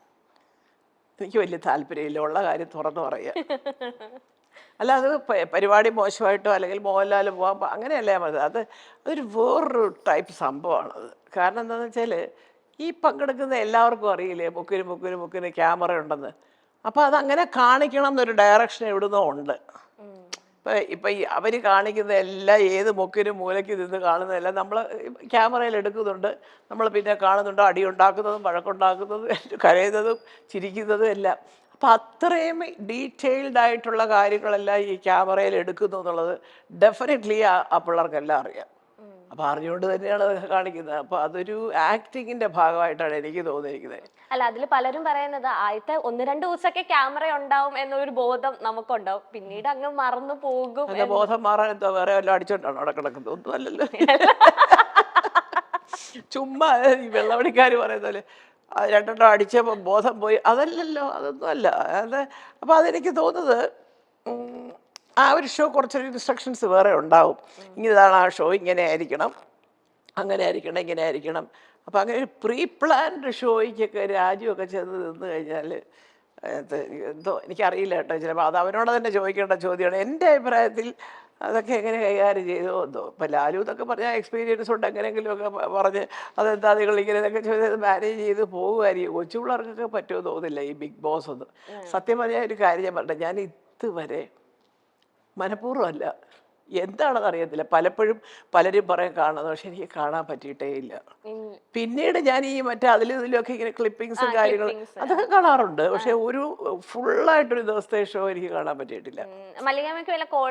എനിക്ക് വലിയ താല്പര്യമില്ല, ഉള്ള കാര്യം തുറന്നു പറയുക. അല്ല, അത് പരിപാടി മോശമായിട്ടോ അല്ലെങ്കിൽ മോഹൻലാൽ പോകാൻ അങ്ങനെയല്ല ഞാൻ പറഞ്ഞത്. അതൊരു വേറൊരു ടൈപ്പ് സംഭവമാണത്. കാരണം എന്താണെന്ന് വെച്ചാൽ ഈ പങ്കെടുക്കുന്ന എല്ലാവർക്കും അറിയില്ലേ മുക്കിന് ക്യാമറ ഉണ്ടെന്ന്. അപ്പോൾ അതങ്ങനെ കാണിക്കണം എന്നൊരു ഡയറക്ഷൻ എവിടുന്നോ ഉണ്ട്. ഇപ്പം ഈ അവർ കാണിക്കുന്ന എല്ലാം ഏത് മുക്കിനും മൂലയ്ക്ക് നിന്ന് കാണുന്നതെല്ലാം നമ്മൾ ക്യാമറയിൽ എടുക്കുന്നുണ്ട്. നമ്മൾ പിന്നെ കാണുന്നുണ്ട് അടി ഉണ്ടാക്കുന്നതും വഴക്കുണ്ടാക്കുന്നതും കരയുന്നതും ചിരിക്കുന്നതും എല്ലാം. അപ്പം അത്രയും ഡീറ്റെയിൽഡ് ആയിട്ടുള്ള കാര്യങ്ങളെല്ലാം ഈ ക്യാമറയിൽ എടുക്കുന്നു എന്നുള്ളത് ഡെഫിനറ്റ്ലി ആ പിള്ളേർക്കെല്ലാം അറിയാം. അപ്പം അറിഞ്ഞുകൊണ്ട് തന്നെയാണ് അതൊക്കെ കാണിക്കുന്നത്. അപ്പം അതൊരു ആക്ടിങ്ങിൻ്റെ ഭാഗമായിട്ടാണ് എനിക്ക് തോന്നിയിരിക്കുന്നത്. അല്ല, അതിൽ പലരും പറയുന്നത് ആദ്യത്തെ 1-2 ദിവസമൊക്കെ ക്യാമറ ഉണ്ടാവും എന്നൊരു ബോധം നമുക്കുണ്ടാവും, പിന്നീട് അങ്ങ് മറന്നു പോകും. അതിന്റെ ബോധം മാറാൻ എന്താ വേറെ വല്ലതും അടിച്ചോണ്ടാണ് അവിടെ കിടക്കുന്നത്? ഒന്നും അല്ലല്ലോ. ചുമ്മാ ഈ വെള്ളമടിക്കാർ പറയുന്ന പോലെ 2 അടിച്ചപ്പോൾ ബോധം പോയി, അതല്ലല്ലോ, അതൊന്നും അല്ല അത്. അപ്പം അതെനിക്ക് തോന്നുന്നത് ആ ഒരു ഷോ കുറച്ചൊരു ഇൻസ്ട്രക്ഷൻസ് വേറെ ഉണ്ടാവും. ഇതാണ് ആ ഷോ, ഇങ്ങനെ ആയിരിക്കണം, അങ്ങനെ ആയിരിക്കണം, ഇങ്ങനെ ആയിരിക്കണം. അപ്പം അങ്ങനെ ഒരു പ്രീ പ്ലാൻഡ് ഷോയ്ക്കൊക്കെ രാജുവൊക്കെ ചെന്ന് നിന്ന് കഴിഞ്ഞാൽ എന്തോ എനിക്കറിയില്ല കേട്ടോ. ചിലപ്പോൾ അത് അവനോട് തന്നെ ചോദിക്കേണ്ട ചോദ്യമാണ്. എൻ്റെ അഭിപ്രായത്തിൽ അതൊക്കെ എങ്ങനെ കൈകാര്യം ചെയ്തോ എന്തോ. ഇപ്പം ലാലു എന്നൊക്കെ പറഞ്ഞാൽ എക്സ്പീരിയൻസ് ഉണ്ട്, എങ്ങനെയെങ്കിലുമൊക്കെ പറഞ്ഞ് അതെന്താ നിങ്ങൾ ഇങ്ങനെയൊക്കെ ചോദിച്ചത് മാനേജ് ചെയ്ത് പോകുമായിരിക്കും. കൊച്ചു പിള്ളേർക്കൊക്കെ പറ്റുമോ തോന്നില്ല ഈ ബിഗ് ബോസ് ഒന്നും. സത്യം പറഞ്ഞാൽ ഒരു കാര്യം ഞാൻ പറഞ്ഞത്, ഞാൻ ഇതുവരെ മനഃപൂർവ്വമല്ല, എന്താണെന്ന് അറിയത്തില്ല, പലപ്പോഴും പലരും പറയാൻ കാണുന്നത്, പക്ഷെ എനിക്ക് കാണാൻ പറ്റിയിട്ടേ ഇല്ല. പിന്നീട് ഞാൻ ഈ മറ്റേ അതിലും ഇതിലൊക്കെ ഇങ്ങനെ ക്ലിപ്പിങ്സും കാര്യങ്ങളും അതൊക്കെ കാണാറുണ്ട്, പക്ഷെ ഒരു ഫുള്ളായിട്ടൊരു ദിവസത്തെ ഷോ എനിക്ക് കാണാൻ പറ്റിയിട്ടില്ല. മല്ലികാമ്മയ്ക്ക് വല്ല കോൾ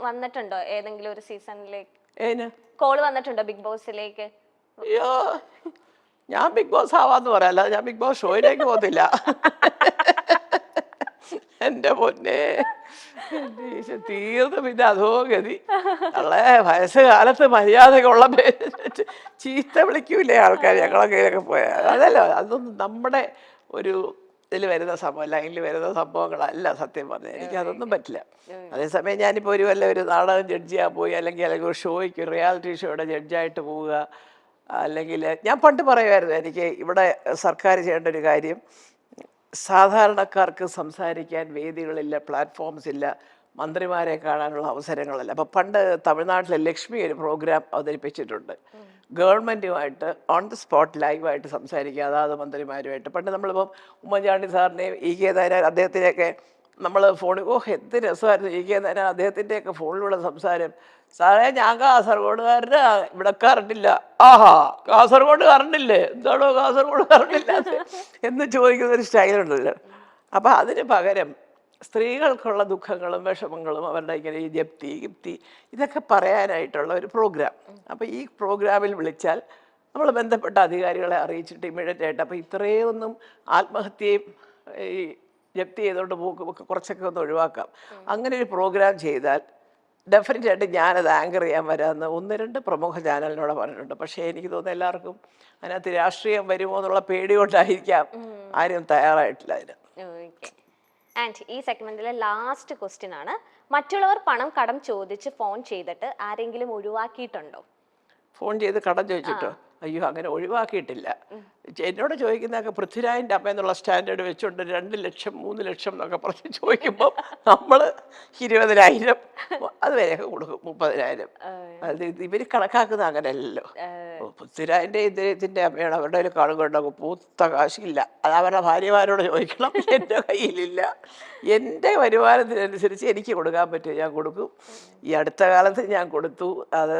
വന്നിട്ടുണ്ടോ ഏതെങ്കിലും ഒരു സീസണിലേക്ക്? ഏന് കോൾ വന്നിട്ടുണ്ടോ ബിഗ് ബോസിലേക്ക്? അയ്യോ, ഞാൻ ബിഗ് ബോസ് ആവാന്ന് പറയാല്ല, ഞാൻ ബിഗ് ബോസ് ഷോയിലേക്ക് പോകത്തില്ല. എൻ്റെ പൊന്നെ, തീർന്നു. പിന്നെ അതോ ഗതി. അള്ളേ, വയസ്സുകാലത്ത് മര്യാദകളുള്ള ചീത്ത വിളിക്കൂലേ ആൾക്കാർ ഞങ്ങളൊക്കെ ഇതിലൊക്കെ പോയാൽ. അതല്ല, അതൊന്നും നമ്മുടെ ഒരു ഇതിൽ വരുന്ന സംഭവം, ലൈനിൽ വരുന്ന സംഭവങ്ങളല്ല സത്യം പറഞ്ഞാൽ. എനിക്കതൊന്നും പറ്റില്ല. അതേസമയം ഞാനിപ്പോൾ ഒരു നാടകം ജഡ്ജ് ചെയ്യാൻ പോയി, അല്ലെങ്കിൽ ഒരു ഷോയ്ക്ക്, റിയാലിറ്റി ഷോയുടെ ജഡ്ജായിട്ട് പോവുക, അല്ലെങ്കിൽ ഞാൻ പണ്ട് പറയുമായിരുന്നു, എനിക്ക് ഇവിടെ സർക്കാർ ചെയ്യേണ്ട ഒരു കാര്യം, സാധാരണക്കാർക്ക് സംസാരിക്കാൻ വേദികളില്ല, പ്ലാറ്റ്ഫോംസ് ഇല്ല, മന്ത്രിമാരെ കാണാനുള്ള അവസരങ്ങളല്ല. അപ്പോൾ പണ്ട് തമിഴ്നാട്ടിലെ ലക്ഷ്മി ഒരു പ്രോഗ്രാം അവതരിപ്പിച്ചിട്ടുണ്ട്, ഗവൺമെൻറ്റുമായിട്ട് ഓൺ ദി സ്പോട്ട് ലൈവായിട്ട് സംസാരിക്കുക, അതാത് മന്ത്രിമാരുമായിട്ട്. പണ്ട് നമ്മളിപ്പം ഉമ്മൻചാണ്ടി സാറിനെയും കെ നായനാർ അദ്ദേഹത്തിനെയൊക്കെ നമ്മൾ ഫോണിൽ, എന്ത് രസമായിരുന്നു കെ നായനാർ അദ്ദേഹത്തിൻ്റെയൊക്കെ ഫോണിലൂടെ സംസാരം. സാറേ, ഞാൻ കാസർഗോഡുകാരന് ഇവിടെ കറണ്ടില്ല. ആഹാ, കാസർഗോഡ് കറണ്ടില്ലേ? എന്താണോ കാസർഗോഡ് കറണ്ടില്ല എന്ന് ചോദിക്കുന്നൊരു സ്റ്റൈലുണ്ടല്ലോ. അപ്പം അതിന് പകരം സ്ത്രീകൾക്കുള്ള ദുഃഖങ്ങളും വിഷമങ്ങളും അവരുടെ ഇങ്ങനെ ഈ ജപ്തി ഗിപ്തി ഇതൊക്കെ പറയാനായിട്ടുള്ള ഒരു പ്രോഗ്രാം. അപ്പോൾ ഈ പ്രോഗ്രാമിൽ വിളിച്ചാൽ നമ്മൾ ബന്ധപ്പെട്ട അധികാരികളെ അറിയിച്ചിട്ട് ഇമ്മീഡിയറ്റ് ആയിട്ട്, അപ്പോൾ ഇത്രയൊന്നും ആത്മഹത്യയും ഈ ജപ്തി ചെയ്തുകൊണ്ട് പോക്ക് കുറച്ചൊക്കെ ഒന്ന് ഒഴിവാക്കാം. അങ്ങനെ ഒരു പ്രോഗ്രാം ചെയ്താൽ ഡെഫിനറ്റായിട്ട് ഞാനത് ആങ്കർ ചെയ്യാൻ വരാമെന്ന് 1-2 പ്രമുഖ ചാനലിനോട് പറഞ്ഞിട്ടുണ്ട്. പക്ഷേ എനിക്ക് തോന്നുന്നു എല്ലാവർക്കും അതിനകത്ത് രാഷ്ട്രീയം വരുമോ എന്നുള്ള പേടി കൊണ്ടായിരിക്കാം ആരും തയ്യാറായിട്ടില്ല അതിന്. ആൻഡ് ഈ സെഗ്മെന്റിലെ ലാസ്റ്റ് ക്വസ്റ്റ്യൻ ആണ്, മറ്റുള്ളവർ പണം കടം ചോദിച്ച് ഫോൺ ചെയ്തിട്ട് ആരെങ്കിലും ഒഴിവാക്കിയിട്ടുണ്ടോ? ഫോൺ ചെയ്ത് കടം ചോദിച്ചിട്ടോ? അയ്യോ, അങ്ങനെ ഒഴിവാക്കിയിട്ടില്ല. എന്നോട് ചോദിക്കുന്നതൊക്കെ പൃഥ്വിരാജിൻ്റെ അമ്മ എന്നുള്ള സ്റ്റാൻഡേർഡ് വെച്ചുകൊണ്ട് 2 ലക്ഷം 3 ലക്ഷം എന്നൊക്കെ പറഞ്ഞ് ചോദിക്കുമ്പോൾ നമ്മൾ 20,000 അതുവരെയൊക്കെ കൊടുക്കും, 30,000. അത് ഇവർ കണക്കാക്കുന്നത് അങ്ങനെയല്ലല്ലോ. പൃഥ്വിരാജിൻ്റെ ഇദ്ദേഹത്തിൻ്റെ അമ്മയാണ്, അവരുടെ ഒരു കാണുകൊണ്ടാകും പൂത്ത കാശില്ല, അത് അവരുടെ ഭാര്യമാരോട് ചോദിക്കണം. എൻ്റെ കയ്യിലില്ല. എൻ്റെ വരുമാനത്തിനനുസരിച്ച് എനിക്ക് കൊടുക്കാൻ പറ്റുമോ ഞാൻ കൊടുക്കും. ഈ അടുത്ത കാലത്ത് ഞാൻ കൊടുത്തു. അത്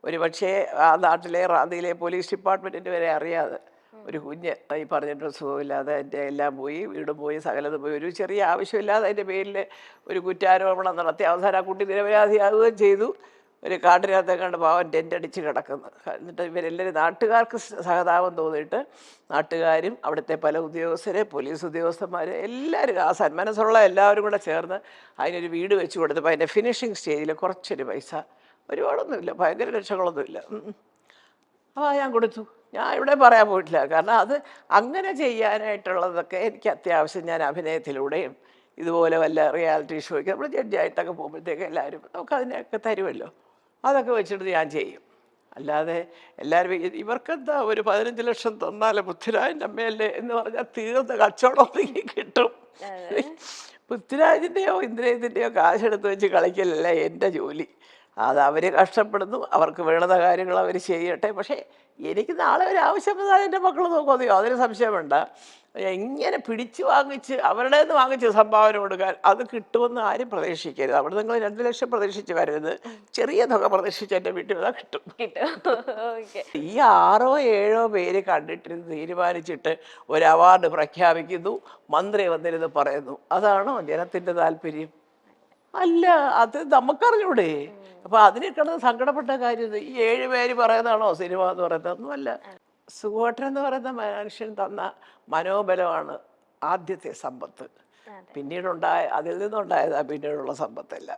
ഒരു പക്ഷേ ആ നാട്ടിലെ റാന്നിയിലെ പോലീസ് ഡിപ്പാർട്ട്മെൻറ്റിൻ്റെ വരെ അറിയാതെ ഒരു കുഞ്ഞ് ഈ പറഞ്ഞിട്ട് സുഖമില്ലാതെ എൻ്റെ എല്ലാം പോയി, വീടും പോയി, സകലതും പോയി, ഒരു ചെറിയ ആവശ്യമില്ലാതെ അതിൻ്റെ പേരിൽ ഒരു കുറ്റാരോപണം നടത്തി അവസാനം ആ കുട്ടി നിരപരാധിയാവുകയും ചെയ്തു. ഒരു കാട്ടിനകത്തെ കണ്ട് പാവൻ ടെൻ്റടിച്ച് കിടക്കുന്നു. എന്നിട്ട് ഇവരെല്ലാവരും നാട്ടുകാർക്ക് സഹതാപം തോന്നിയിട്ട് നാട്ടുകാരും അവിടുത്തെ പല ഉദ്യോഗസ്ഥരെ, പോലീസ് ഉദ്യോഗസ്ഥന്മാർ എല്ലാവരും, ആ സന്മനസ്സുള്ള എല്ലാവരും കൂടെ ചേർന്ന് അതിനൊരു വീട് വെച്ച് കൊടുത്തപ്പോൾ അതിൻ്റെ ഫിനിഷിങ് സ്റ്റേജിൽ കുറച്ചൊരു പൈസ, ഒരുപാടൊന്നുമില്ല, ഭയങ്കര ലക്ഷങ്ങളൊന്നുമില്ല, അപ്പോൾ ഞാൻ കൊടുത്തു. ഞാൻ ഇവിടെ പറയാൻ പോയിട്ടില്ല, കാരണം അത് അങ്ങനെ ചെയ്യാനായിട്ടുള്ളതൊക്കെ എനിക്ക് അത്യാവശ്യം ഞാൻ അഭിനയത്തിലൂടെയും ഇതുപോലെ വല്ല റിയാലിറ്റി ഷോയ്ക്ക് നമ്മൾ ജഡ്ജായിട്ടൊക്കെ പോകുമ്പോഴത്തേക്ക് എല്ലാവരും നമുക്ക് അതിനൊക്കെ തരുമല്ലോ, അതൊക്കെ വെച്ചിട്ട് ഞാൻ ചെയ്യും. അല്ലാതെ എല്ലാവരും ഇവർക്കെന്താ ഒരു 15 ലക്ഷം തന്നാലേ പൃഥ്വിരാജിൻ്റെ അമ്മയല്ലേ എന്ന് പറഞ്ഞാൽ തീർന്ന കച്ചവടം കിട്ടും. പൃഥ്വിരാജിൻ്റെയോ ഇന്ദ്രജിത്തിൻ്റെയോ കാശെടുത്ത് വെച്ച് കളിക്കലല്ല എൻ്റെ ജോലി. അത് അവർ കഷ്ടപ്പെടുന്നു, അവർക്ക് വേണ്ടുന്ന കാര്യങ്ങൾ അവർ ചെയ്യട്ടെ. പക്ഷേ എനിക്ക് നാളെ ഒരു ആവശ്യം വന്നാൽ എൻ്റെ മക്കൾ നോക്കുമോ, അതിന് സംശയം വേണ്ട. ഇങ്ങനെ പിടിച്ചു വാങ്ങിച്ച് അവരുടെ നിന്ന് വാങ്ങിച്ച് സംഭാവന കൊടുക്കാൻ അത് കിട്ടുമെന്ന് ആരും പ്രതീക്ഷിക്കരുത്. അവിടെ നിങ്ങൾ 2 ലക്ഷം പ്രതീക്ഷിച്ച് വരരുത്, ചെറിയ തുക പ്രതീക്ഷിച്ച് എൻ്റെ വീട്ടിൽ വന്നാൽ കിട്ടും. ഓക്കെ. ഈ 6 7 പേര് കണ്ടിട്ടിരുന്ന് തീരുമാനിച്ചിട്ട് ഒരു അവാർഡ് പ്രഖ്യാപിക്കുന്നു, മന്ത്രി വന്നിരുന്ന് പറയുന്നു. അതാണോ ജനത്തിൻ്റെ താല്പര്യം? അല്ല, അത് നമുക്കറിഞ്ഞൂടെ. അപ്പൊ അതിനെ കിടന്ന് സങ്കടപ്പെട്ട കാര്യം ഈ 7 പേര് പറയുന്നതാണോ സിനിമ എന്ന് പറയുന്നത്? ഒന്നുമല്ല. സുഖോട്ടൻ എന്ന് പറയുന്ന മനുഷ്യൻ തന്ന മനോബലമാണ് ആദ്യത്തെ സമ്പത്ത്. പിന്നീടുണ്ടായ അതിൽ നിന്നുണ്ടായതാ പിന്നീടുള്ള സമ്പത്തല്ല.